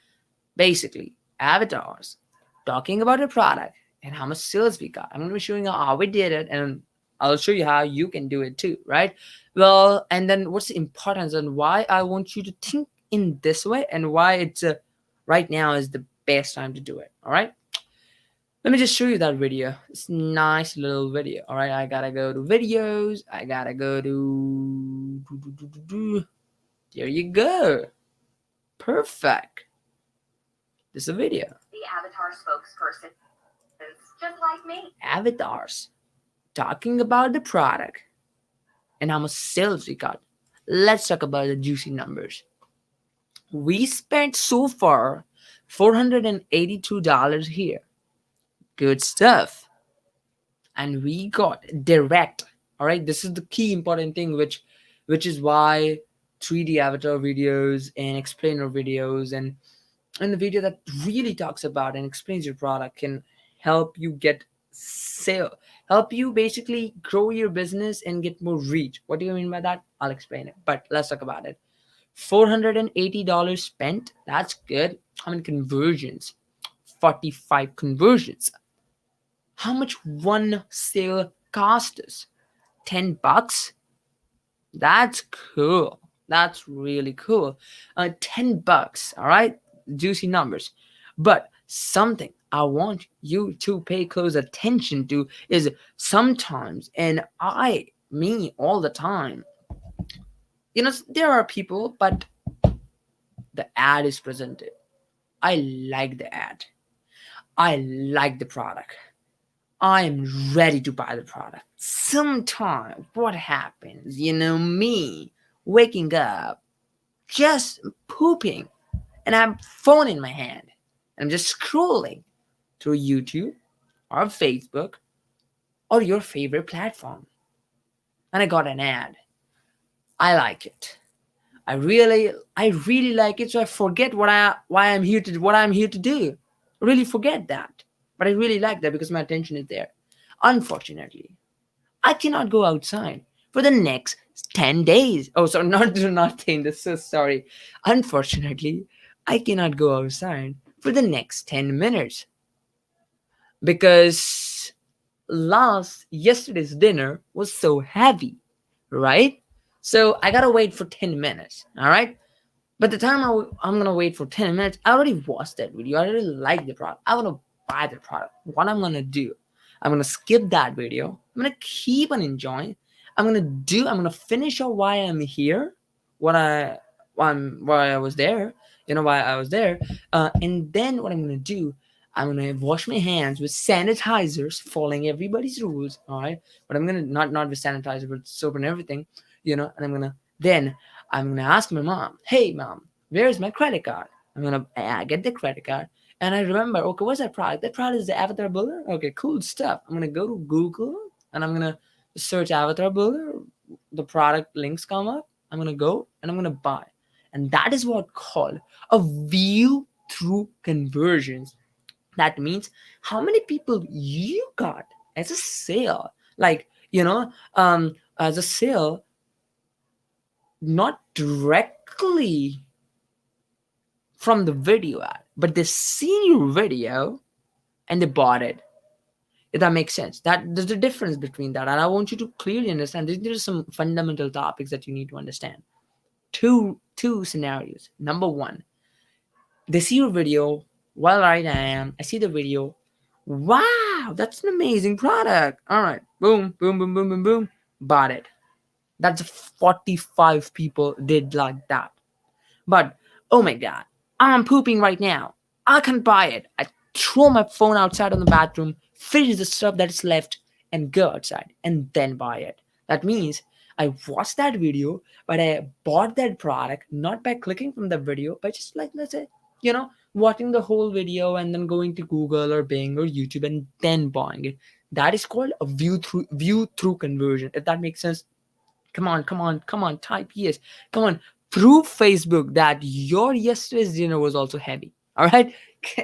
Speaker 2: Basically, avatars talking about a product and how much sales we got. I'm going to be showing you how we did it, and I'll show you how you can do it too, right? Well, and then what's the importance and why I want you to think in this way, and why it's right now is the best time to do it. All right. Let me just show you that video. It's a nice little video. All right, I gotta go to videos. I gotta go to. There you go. Perfect. This is a video. The avatar spokesperson is just like me. Avatars talking about the product and how much sales we got. Let's talk about the juicy numbers. We spent so far $482 here. Good stuff. And we got direct. All right, this is the key important thing, which is why 3D avatar videos and explainer videos and the video that really talks about and explains your product can help you get sale, help you basically grow your business and get more reach. What do you mean by that? I'll explain it, but let's talk about it. $480 spent. That's good. How many conversions? 45 conversions. How much one sale cost us? $10. That's cool. That's really cool. $10. All right, juicy numbers. But something I want you to pay close attention to is sometimes, and me all the time. There are people, but the ad is presented. I like the ad. I like the product. I am ready to buy the product. Sometimes what happens, me waking up, just pooping, and I have phone in my hand. And I'm just scrolling through YouTube or Facebook or your favorite platform. And I got an ad. I like it. I really like it. So I forget what I'm here to do. I really forget that. But I really like that because my attention is there. Unfortunately, I cannot go outside for the next 10 days. Oh, sorry, not 10 days. So sorry. Unfortunately, I cannot go outside for the next 10 minutes because yesterday's dinner was so heavy, right? So I gotta wait for 10 minutes, all right? But the time I'm gonna wait for 10 minutes, I already watched that video. I already like the product. I wanna buy the product. What I'm gonna do, I'm gonna skip that video. I'm gonna keep on enjoying. I'm gonna finish out why I'm here, what I why I was there, why I was there. And then what I'm gonna do, I'm gonna wash my hands with sanitizers, following everybody's rules, all right? But I'm gonna not with sanitizer, but soap and everything, and I'm gonna ask my mom, hey mom, where's my credit card? I'm gonna get the credit card. And I remember, okay, what's that product? That product is the AvatarBuilder? Okay, cool stuff. I'm gonna go to Google and I'm gonna search AvatarBuilder. The product links come up. I'm gonna go and I'm gonna buy. And that is what called a view through conversions. That means how many people you got as a sale. Like, as a sale, not directly from the video ad, but they see your video and they bought it. If that makes sense, that there's a difference between that, and I want you to clearly understand. There's some fundamental topics that you need to understand. Two scenarios. Number one, they see your video. Well, right, I see the video. Wow, that's an amazing product. All right, boom, boom, boom, boom, boom, boom, bought it. That's 45 people did like that. But oh my god, I'm pooping right now. I can't buy it. I throw my phone outside on the bathroom, finish the stuff that's left, and go outside and then buy it. That means I watched that video, but I bought that product not by clicking from the video, but just like, let's say, watching the whole video and then going to Google or Bing or YouTube and then buying it. That is called a view through conversion. If that makes sense. Come on, come on, come on, type yes. Come on, prove Facebook that your yesterday's dinner was also heavy. All right,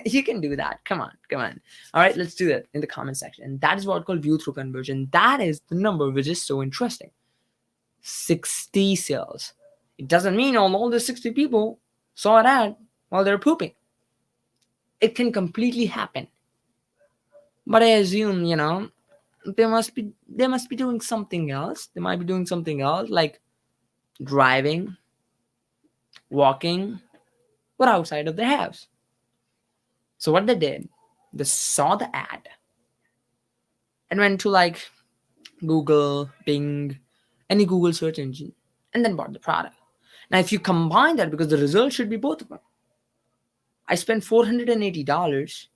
Speaker 2: you can do that. Come on, come on. All right, let's do that in the comment section. And that is what called view through conversion. That is the number which is so interesting. 60 sales. It doesn't mean all the 60 people saw an ad while they're pooping. It can completely happen. But I assume, they must be doing something else. They might be doing something else like driving, walking, or outside of their house. So what they did, they saw the ad and went to like Google, Bing, any Google search engine, and then bought the product. Now, if you combine that, because the result should be both of them, I spent $480.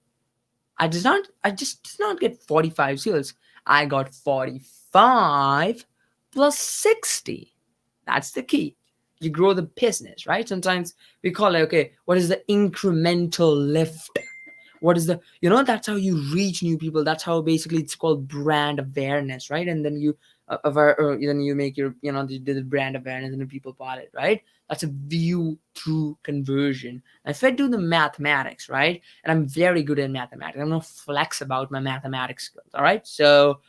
Speaker 2: I just did not get 45 sales. I got 45 plus 60. That's the key. You grow the business, right? Sometimes we call it, okay, what is the incremental lift? What is that's how you reach new people. That's how basically it's called brand awareness, right? And then you then you make your the brand awareness and then people bought it, right? That's a view through conversion. And if I do the mathematics, right, and I'm very good at mathematics, I'm gonna flex about my mathematics skills. All right, so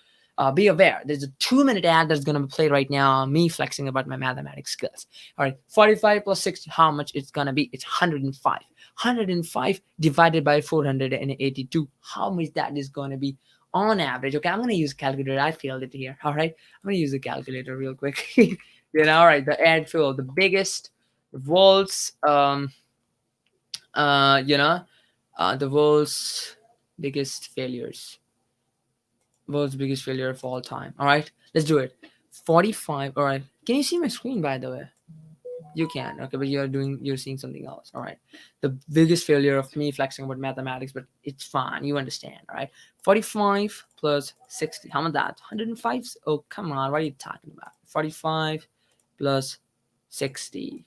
Speaker 2: be aware, there's a 2-minute ad that's going to play right now, me flexing about my mathematics skills. All right, 45 plus 60, how much it's going to be? It's 105. 105 divided by 482, how much that is going to be on average? Okay, I'm going to use calculator. I failed it here. All right, I'm going to use a calculator real quick. All right, the ad fill, the biggest volts, the world's biggest failures, world's biggest failure of all time. All right, let's do it. 45. All right, can you see my screen, by the way? You can. Okay, but you're seeing something else. All right, the biggest failure of me flexing about mathematics, but it's fine, you understand. All right, 45 plus 60, how much that? 105. Oh, come on, what are you talking about? 45 plus 60,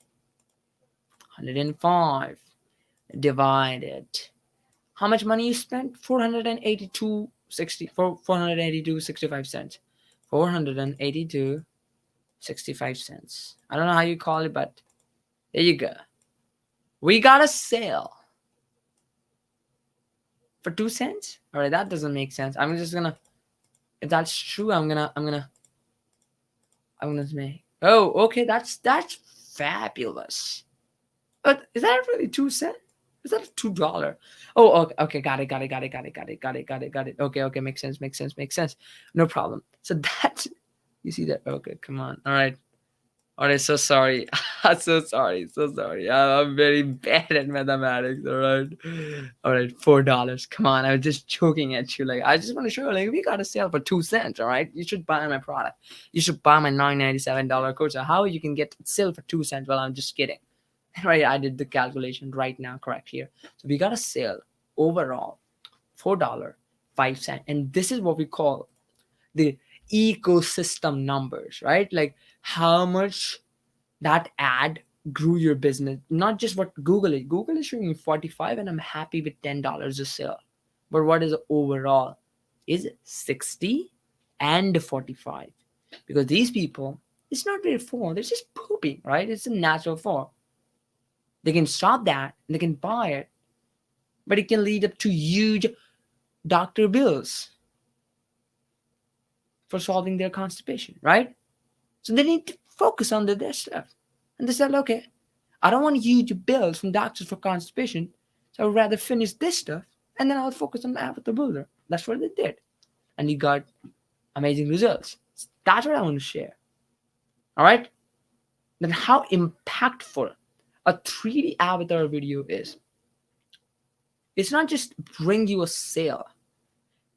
Speaker 2: 105 divided, how much money you spent? 482.65 cents. 482.65 cents. I don't know how you call it, but there you go. We got a sale for 2 cents. All right, that doesn't make sense. I'm just gonna, if that's true, I'm gonna make. Oh, okay, that's fabulous. But is that really 2 cents? Is that $2? Oh, okay, got it. Okay, makes sense. No problem. So that, you see that? Okay, come on. All right, so sorry. so sorry. I'm very bad at mathematics. All right, $4. Come on, I was just joking at you. Like, I just want to show you, like, we got a sale for 2 cents. All right, you should buy my product. You should buy my $997 course. So how you can get sale for 2 cents? Well, I'm just kidding. Right, I did the calculation right now, correct here. So we got a sale overall, $4.05, and this is what we call the ecosystem numbers, right? Like how much that ad grew your business. Not just what Google is. Google is showing me 45, and I'm happy with $10 a sale. But what is overall? Is 60 and 45, because these people, it's not their fault. They're just pooping, right? It's a natural fall. They can stop that, they can buy it, but it can lead up to huge doctor bills for solving their constipation, right? So they need to focus on their stuff. And they said, okay, I don't want huge bills from doctors for constipation, so I'd rather finish this stuff and then I'll focus on the AvatarBuilder. That's what they did. And you got amazing results. That's what I want to share. All right? Then how impactful a 3D avatar video is. It's not just bring you a sale.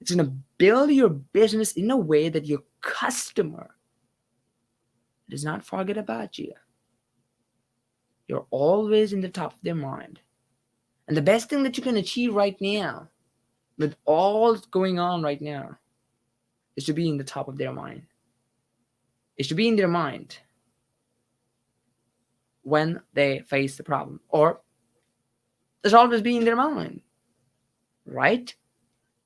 Speaker 2: It's going to build your business in a way that your customer does not forget about you. You're always in the top of their mind. And the best thing that you can achieve right now, with all going on right now, is to be in the top of their mind. Is to be in their mind when they face the problem. Or it's always be in their mind. Right?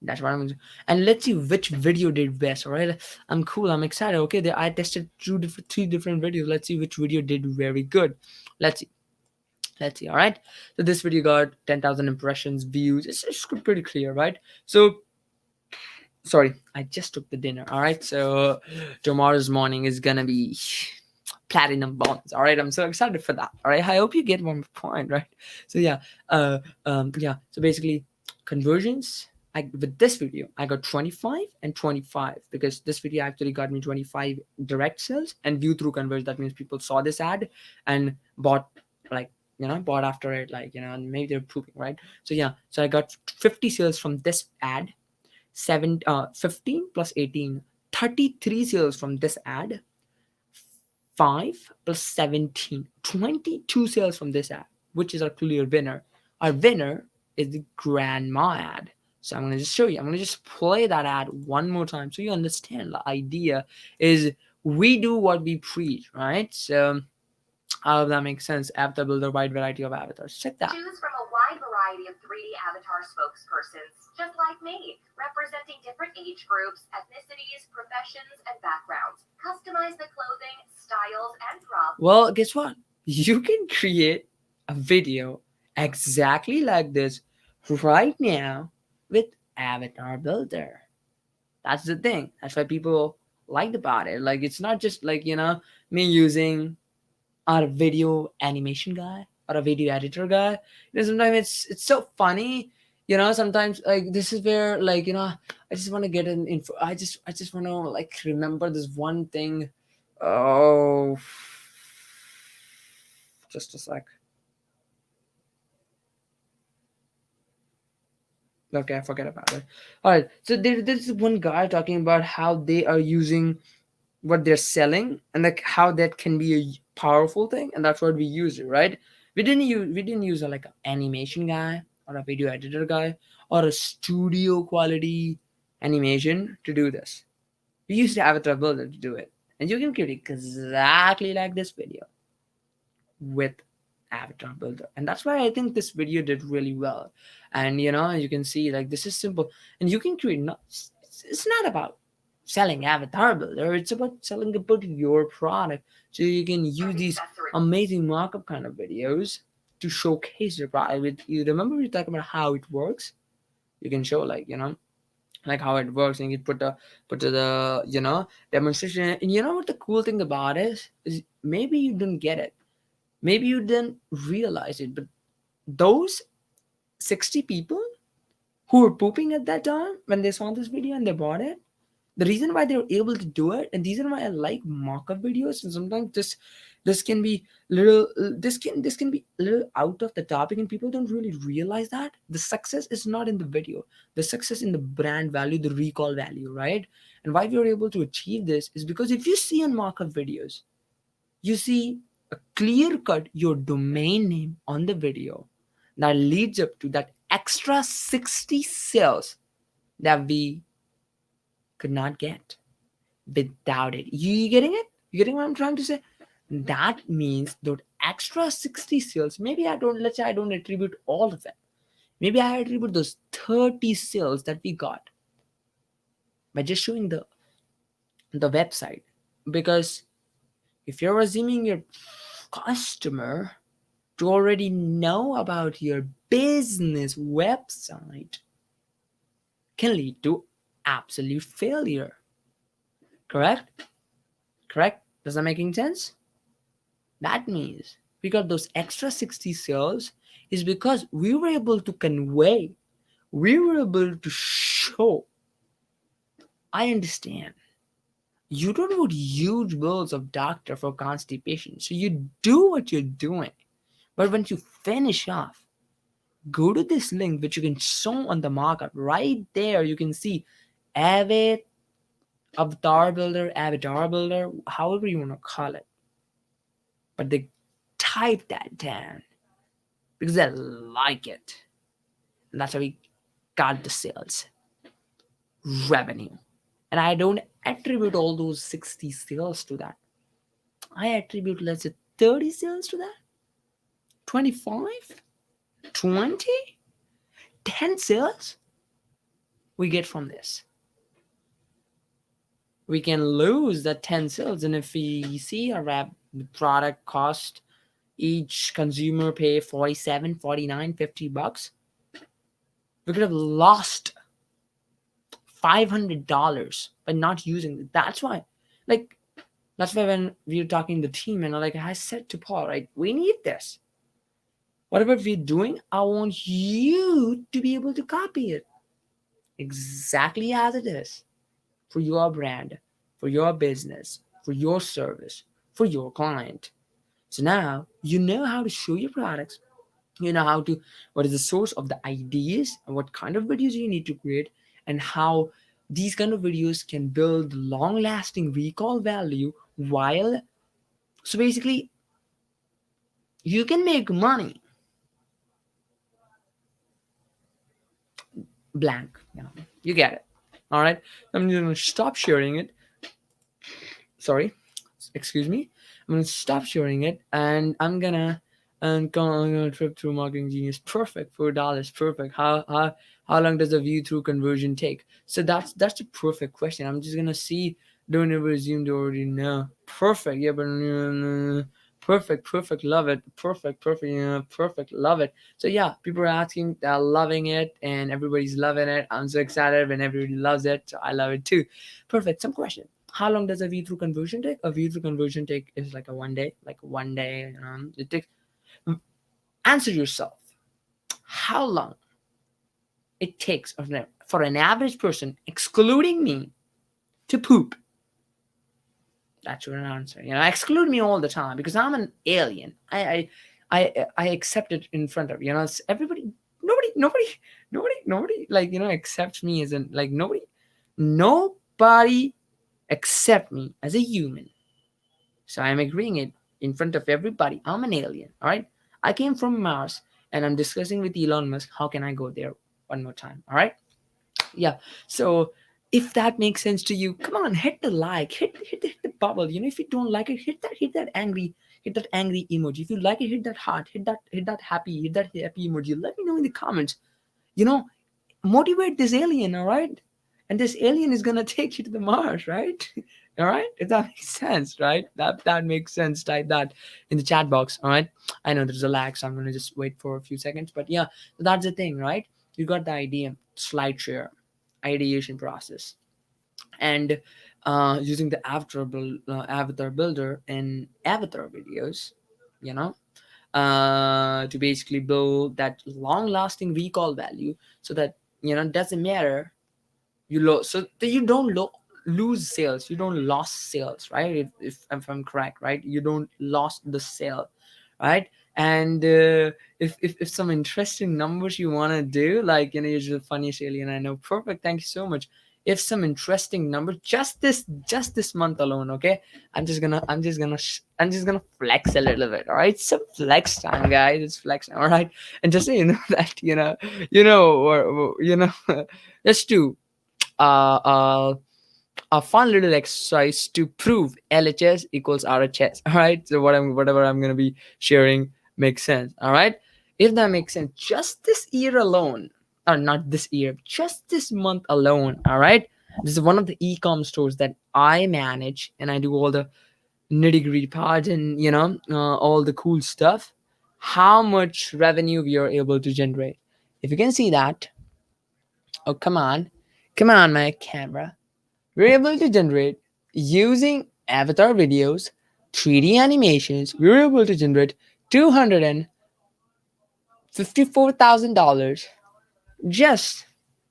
Speaker 2: That's what I'm going to do. And let's see which video did best. All right, I'm cool, I'm excited. Okay, I tested three different videos. Let's see which video did very good. Let's see. All right, so this video got 10,000 impressions, views. It's pretty clear, right? So sorry, I just took the dinner. All right, so tomorrow's morning is gonna be platinum bonds. All right, I'm so excited for that. All right, I hope you get 1 point, right? So yeah, so basically conversions, with this video I got 25 and 25, because this video actually got me 25 direct sales and view through conversion. That means people saw this ad and bought, like, bought after it, like, and maybe they're pooping, right? So yeah, so I got 50 sales from this ad, 15 plus 18, 33 sales from this ad, 5 plus 17, 22 sales from this ad, which is our clear winner. Our winner is the grandma ad. So I'm going to just show you. I'm going to just play that ad one more time so you understand. The idea is we do what we preach, right? So I hope that makes sense. AvatarBuilder, wide variety of avatars. Check that.
Speaker 3: Choose from a wide variety of 3D avatar spokespersons, just like me, representing different age groups, ethnicities, professions, and backgrounds. Customize the clothing, styles, and props.
Speaker 2: Well, guess what? You can create a video exactly like this right now with AvatarBuilder. That's the thing. That's why people liked about it. Like it's not just like me using a video animation guy or a video editor guy. Sometimes it's so funny. Sometimes like this is where like I just want to get an info. I just want to like remember this one thing. Oh, just a sec. Okay, I forget about it. All right, so there's one guy talking about how they are using what they're selling and like how that can be a powerful thing, and that's what we use it, right? We didn't use like an animation guy or a video editor guy or a studio quality animation to do this. We used the AvatarBuilder to do it, and you can create exactly like this video with AvatarBuilder, and that's why I think this video did really well. And you can see like this is simple, and you can create not. It's not about selling AvatarBuilder. It's about selling about your product, so you can use these amazing markup kind of videos to showcase your product. With you remember we talking about how it works. You can show like how it works, and you put to the demonstration. And you know what the cool thing about it is maybe you didn't get it. Maybe you didn't realize it, but those 60 people who were pooping at that time when they saw this video and they bought it, the reason why they were able to do it, and the reason why I like mock-up videos, and sometimes this can be little this can be a little out of the topic, and people don't really realize that the success is not in the video, the success in the brand value, the recall value, right? And why we are able to achieve this is because if you see on mock-up videos, you see a clear cut your domain name on the video that leads up to that extra 60 sales that we could not get without it. You getting it? You getting what I'm trying to say? That means that extra 60 sales, maybe let's say I don't attribute all of them. Maybe I attribute those 30 sales that we got by just showing the website. Because if you're assuming your customer to already know about your business website, can lead to absolute failure. Correct? Correct? Does that making sense? That means we got those extra 60 sales is because we were able to convey, we were able to show. I understand. You don't want huge bills of doctor for constipation. So you do what you're doing. But once you finish off, go to this link which you can show on the markup. Right there, you can see Avid, AvatarBuilder, however you want to call it. But they type that down because they like it. And that's how we got the sales revenue. And I don't attribute all those 60 sales to that. I attribute, let's say, 30 sales to that, 25, 20, 10 sales we get from this. We can lose that 10 sales. And if we see a product cost each consumer pay 47, 49, 50 bucks, we could have lost $500 by not using it. That's why when we were talking to the team, and like I said to Paul, right, we need this. Whatever we're doing, I want you to be able to copy it exactly as it is for your brand, for your business, for your service, for your client. So now you know how to show your products. You know what is the source of the ideas and what kind of videos you need to create, and how these kind of videos can build long lasting recall value while, so basically, you can make money blank. You get it. All right. I'm going to stop sharing it. Sorry. Excuse me. I'm going to stop sharing it, and I'm gonna go on a trip through Marketing Genius. Perfect. $4. Perfect. How long does the view through conversion take? So that's the perfect question. I'm just gonna see. Don't ever assume they already know. Perfect. Yeah, but Perfect. Love it. Perfect. Perfect. Love it. So yeah, people are asking, they're loving it, and everybody's loving it. I'm so excited when everybody loves it. So I love it too. Perfect. Some question. How long does a view through conversion take? A view through conversion take is like a 1 day, like 1 day. It takes. Answer yourself. How long it takes for an average person, excluding me, to poop? That's your answer. Exclude me all the time because I'm an alien. I accept it in front of It's everybody. Nobody like accepts me as an like nobody accept me as a human. So I'm agreeing it in front of everybody. I'm an alien. All right. I came from Mars, and I'm discussing with Elon Musk. How can I go there one more time? All right. Yeah. So if that makes sense to you, come on, hit the like, hit the bubble. If you don't like it, hit that angry emoji. If you like it, hit that heart, hit that happy emoji. Let me know in the comments. You know, Motivate this alien, all right? And this alien is gonna take you to the Mars, right? All right, if that makes sense, right? That makes sense. Type that in the chat box, all right? I know there's a lag, so I'm gonna just wait for a few seconds. But yeah, that's the thing, right? You got the idea. Slideshare, ideation process, and using the avatar builder in avatar videos, you know, to basically build that long lasting recall value, so that doesn't matter you lose, so that you don't lose sales, you don't lost sales, right? If I'm correct, right? You don't lost the sale, right? And if some interesting numbers you want to do, like you're the funniest alien I know. Perfect, thank you so much. If some interesting numbers just this month alone, okay? I'm just gonna flex a little bit, all right? Some flex time, guys. It's flex time, all right? And just so you know that or let's do uh, uh, a fun little exercise to prove LHS equals RHS. All right. So whatever I'm gonna be sharing makes sense. All right. If that makes sense, just this year alone, or not this year, just this month alone. All right. This is one of the ecom stores that I manage, and I do all the nitty gritty part and all the cool stuff. How much revenue we are able to generate? If you can see that, oh come on, my camera. We're able to generate using avatar videos, 3D animations. We were able to generate $254,000 just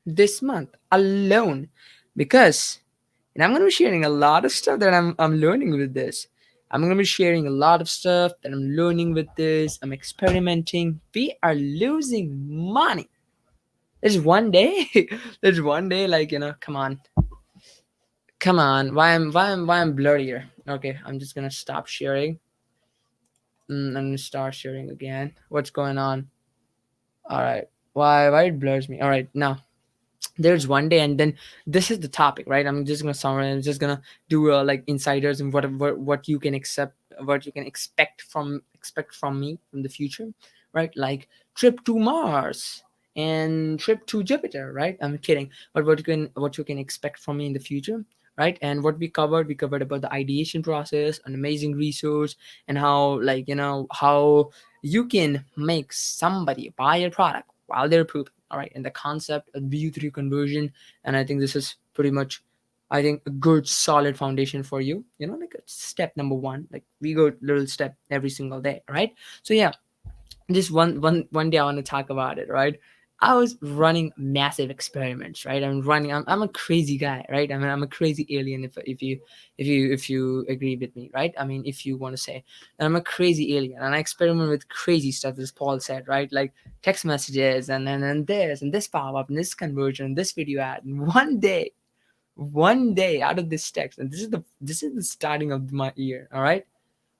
Speaker 2: this month alone, because and I'm going to be sharing a lot of stuff that I'm learning with this. I'm going to be sharing a lot of stuff that I'm learning with this. I'm experimenting. We are losing money. There's one day. There's one day, like come on, why I'm blurrier? Okay, I'm just gonna stop sharing. I'm gonna start sharing again. What's going on? All right, why it blurs me? All right, now there's one day, and then this is the topic, right? I'm just gonna summarize. I'm just gonna do like insiders and what you can accept, what you can expect from me from the future, right? Like trip to Mars and trip to Jupiter, right? I'm kidding, but what you can expect from me in the future, right? And what we covered about the ideation process, an amazing resource, and how how you can make somebody buy your product while they're pooping, all right? And the concept of view through conversion. And I think this is pretty much, I think, a good solid foundation for you, like a step number one. Like we go little step every single day, right? So yeah, just one day I want to talk about it, right? I was running massive experiments, right? I'm a crazy guy, right? I mean, I'm a crazy alien, if you agree with me, right? I mean, if you want to say that I'm a crazy alien and I experiment with crazy stuff, as Paul said, right? Like text messages and this and this pop-up and this conversion, this video ad. And one day out of this text, and this is the starting of my year, all right?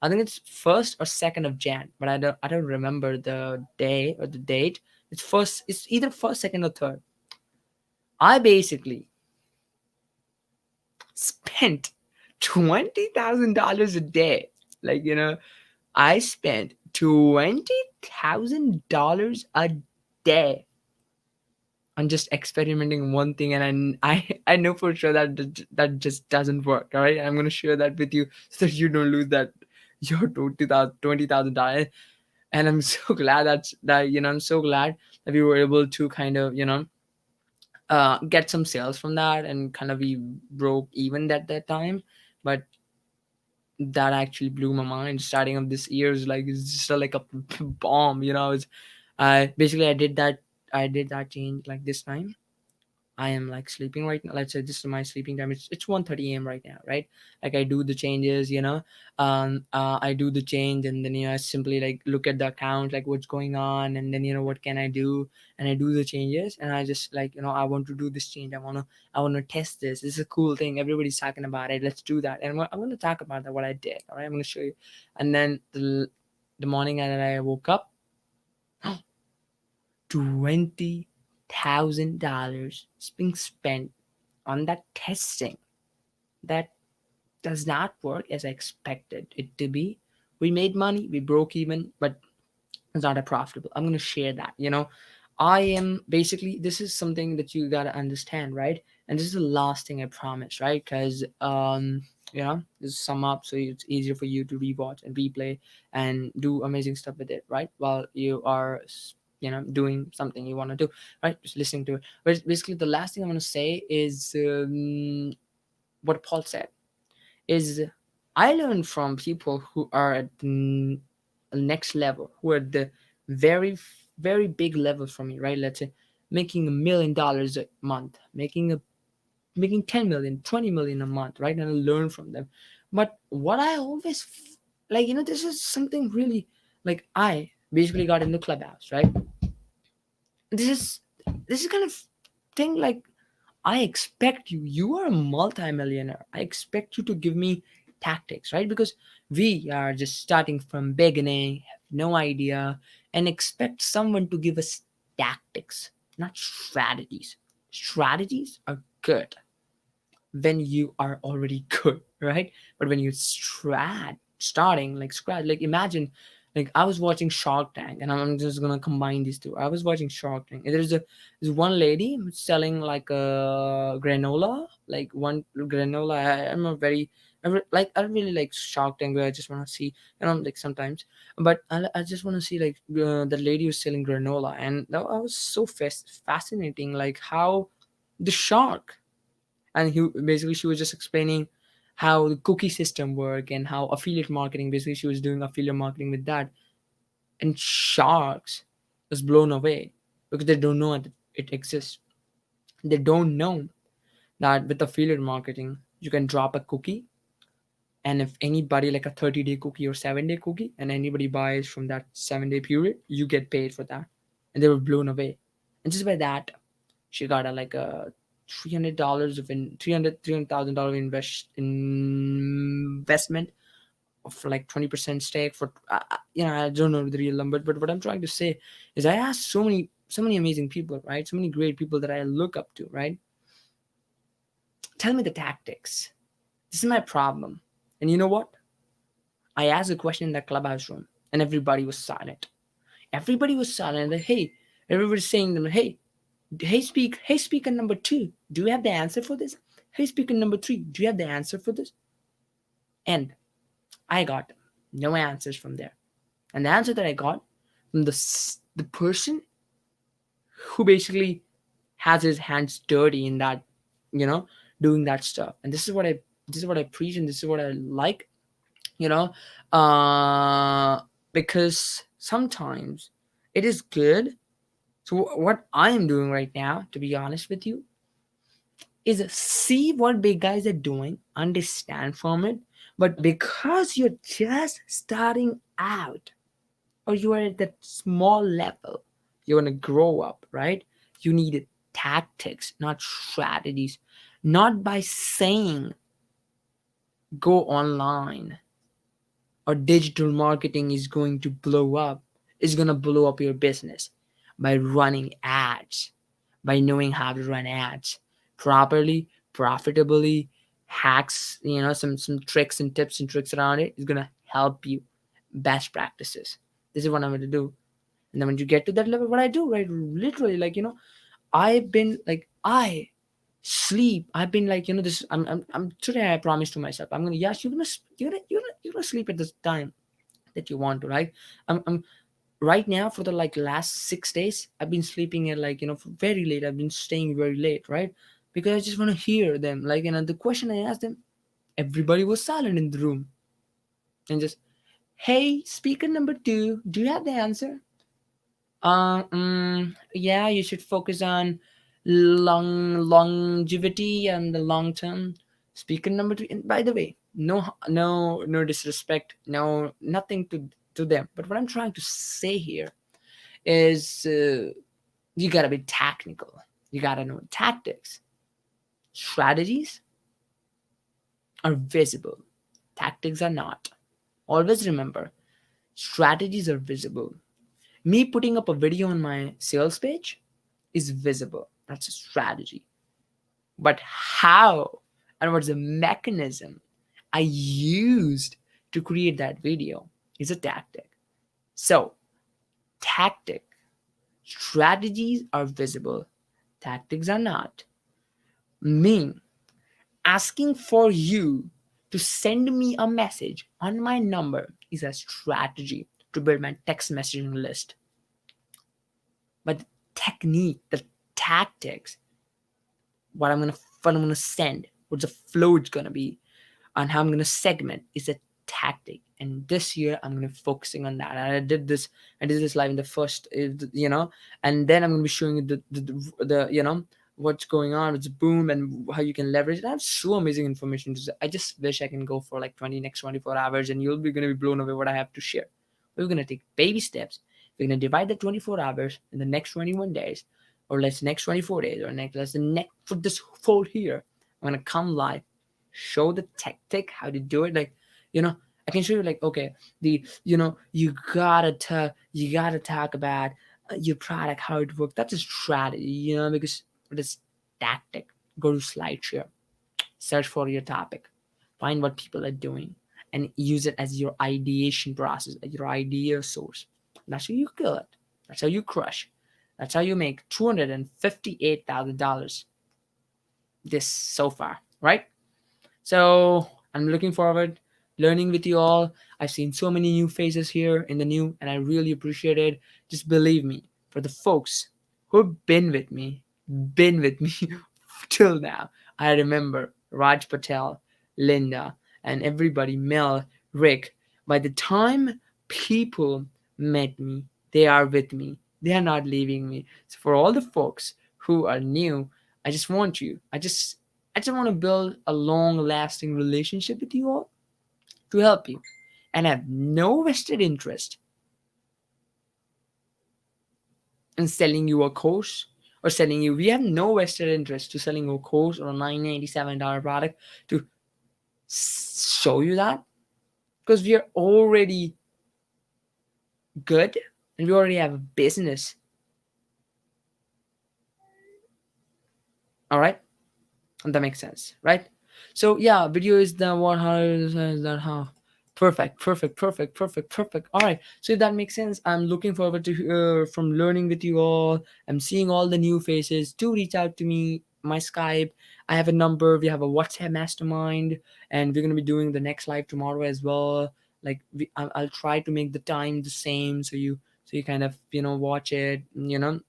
Speaker 2: I think it's 1st or 2nd of Jan, but I don't remember the day or the date. It's first. It's either first, second, or third. I basically spent $20,000 a day. Like I spent $20,000 a day on just experimenting one thing, and I know for sure that that just doesn't work. All right, I'm gonna share that with you so that you don't lose that your $20,000. And I'm so glad I'm so glad that we were able to kind of, get some sales from that, and kind of we broke even at that time. But that actually blew my mind. Starting of this year is like, it's just like a bomb, it's I basically I did that change like this time. I am like sleeping right now. Let's say this is my sleeping time. It's 1:30 a.m. right now, right? Like I do the changes, I do the change, and then I simply like look at the account, like what's going on, and then what can I do, and I do the changes, and I just like I want to do this change. I wanna test this. This is a cool thing. Everybody's talking about it. Let's do that. And I'm gonna talk about that what I did. All right, I'm gonna show you. And then the morning that I woke up, $20,000 is being spent on that testing that does not work as I expected it to be. We made money, we broke even, but it's not a profitable. I'm going to share that. I am basically, this is something that you got to understand, right? And this is the last thing I promise, right? Because, just sum up so it's easier for you to rewatch and replay and do amazing stuff with it, right? While you are, doing something you want to do, right? Just listening to it. But basically, the last thing I want to say is what Paul said is I learned from people who are at the next level, who are the very, very big levels from me, right? Let's say making $1 million a month, making 10 million, 20 million a month, right? And I learn from them. But what I always like, this is something really like I basically got into Clubhouse, right? This is this is kind of thing like I expect you. You are a multimillionaire. I expect you to give me tactics, right? Because we are just starting from beginning, have no idea, and expect someone to give us tactics, not strategies. Strategies are good when you are already good, right? But when you starting like scratch, like imagine, like I was watching Shark Tank, and I'm just gonna combine these two. I was watching Shark Tank, and there's one lady selling like a granola, like one granola. I'm a very I really like Shark Tank, where I just want to see, like sometimes, but I just want to see like the lady was selling granola, and that was so fascinating, like how the shark, and basically she was just explaining how the cookie system work and how affiliate marketing, basically she was doing affiliate marketing with that, and sharks was blown away because they don't know it exists. They don't know that with affiliate marketing you can drop a cookie, and if anybody like a 30-day cookie or 7-day cookie, and anybody buys from that 7-day period, you get paid for that. And they were blown away. And just by that, she got a like a $300 of $300,000 investment of like 20% stake for I don't know the real number, but what I'm trying to say is I asked so many amazing people, right? So many great people that I look up to, right? Tell me the tactics. This is my problem. And you know what? I asked a question in that clubhouse room, and everybody was silent. Everybody was silent. And hey, everybody's saying them, hey speaker number two, do you have the answer for this? Hey speaker number three, do you have the answer for this? And I got no answers from there. And the answer that I got from the person who basically has his hands dirty in that, you know, doing that stuff. And this is what I preach, and this is what I like, you know, uh, because sometimes it is good. So what I am doing right now, to be honest with you, is see what big guys are doing, understand from it. But because you're just starting out, or you are at that small level, you want to grow up, right? You need tactics, not strategies. Not by saying go online or digital marketing is going to blow up, is going to blow up your business by running ads, by knowing how to run ads properly, profitably, hacks, some tricks and tips and tricks around it is going to help you. Best practices. This is what I'm going to do. And then when you get to that level, what I do, right? Literally, like, I've been like, I Sleep. I've been like, this. I'm today. I promised to myself, I'm gonna. Yes, you're gonna sleep at this time that you want to, right? I'm right now for the like last 6 days. I've been sleeping at like very late. I've been staying very late, right? Because I just want to hear them. Like the question I asked them, everybody was silent in the room, and just, hey, speaker number two, do you have the answer? Yeah, you should focus on longevity and the long term. Speaker number two, and by the way, no disrespect, no nothing to them. But what I'm trying to say here is, you gotta be technical. You gotta know tactics. Strategies are visible. Tactics are not. Always remember, strategies are visible. Me putting up a video on my sales page is visible. That's a strategy. But how and what's the mechanism I used to create that video is a tactic. So, tactic, strategies are visible, tactics are not. Me asking for you to send me a message on my number is a strategy to build my text messaging list. But the technique, the tactics, what I'm gonna send, what the flow is gonna be, and how I'm gonna segment is a tactic. And this year I'm gonna be focusing on that. And I did this live in the first, and then I'm gonna be showing you the what's going on with the boom and how you can leverage it. I have so amazing information to say. I just wish I can go for like next 24 hours, and you'll be gonna be blown away what I have to share. We're gonna take baby steps. We're gonna divide the 24 hours in the next 21 days, or let's next 24 days, or let's the next for this whole year. I'm gonna come live, show the tactic how to do it. Like, I can show you like, okay, you gotta talk about your product, how it works. That's a strategy, because it's tactic. Go to Slideshare, search for your topic, find what people are doing, and use it as your ideation process, as your idea source. That's how you kill it. That's how you crush. That's how you make $258,000 this so far, right? So I'm looking forward learning with you all. I've seen so many new faces here in the new, and I really appreciate it. Just believe me, for the folks who've been with me till now. I remember Raj Patel, Linda, and everybody, Mel, Rick. By the time people met me, they are with me. They are not leaving me. So for all the folks who are new, I just want you. I just want to build a long-lasting relationship with you all to help you, and have no vested interest in selling you a course or selling you. We have no vested interest to selling you a course or a $997 product to show you that, because we are already good and we already have a business. All right, and that makes sense, right? So yeah, video is the what, how is that, how perfect. All right, so if that makes sense, I'm looking forward to from learning with you all. I'm seeing all the new faces. Do reach out to me, my Skype, I have a number. We have a WhatsApp mastermind, and we're going to be doing the next live tomorrow as well. Like I'll try to make the time the same, so you kind of watch it, until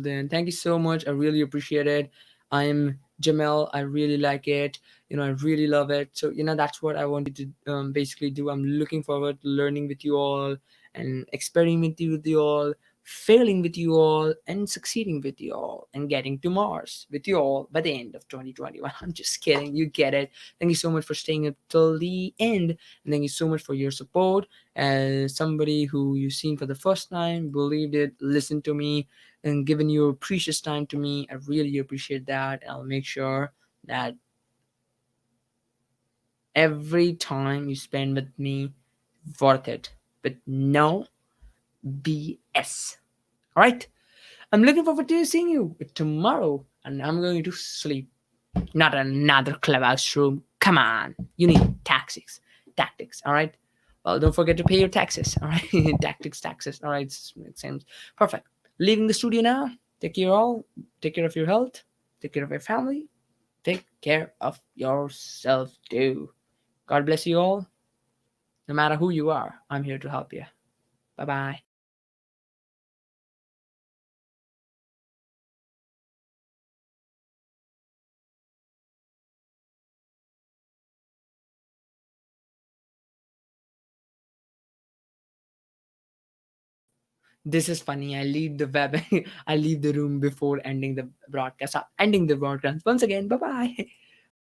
Speaker 2: then. Thank you so much. I really appreciate it. I'm Jamel. I really like it. I really love it. So, that's what I wanted to basically do. I'm looking forward to learning with you all and experimenting with you all, failing with you all, and succeeding with you all, and getting to Mars with you all by the end of 2021. I'm just kidding. You get it. Thank you so much for staying up till the end. And thank you so much for your support. As somebody who you've seen for the first time, believed it, listened to me, and given your precious time to me, I really appreciate that. I'll make sure that every time you spend with me, worth it, but no BS. All right. I'm looking forward to seeing you tomorrow, and I'm going to sleep. Not another clubhouse room. Come on. You need tactics. Tactics. All right. Well, don't forget to pay your taxes. All right. Taxes. All right. Makes sense. Perfect. Leaving the studio now. Take care all. Take care of your health. Take care of your family. Take care of yourself too. God bless you all. No matter who you are, I'm here to help you. Bye bye. This is funny. I leave the web. I leave the room before ending the broadcast. Ending the broadcast once again. Bye bye.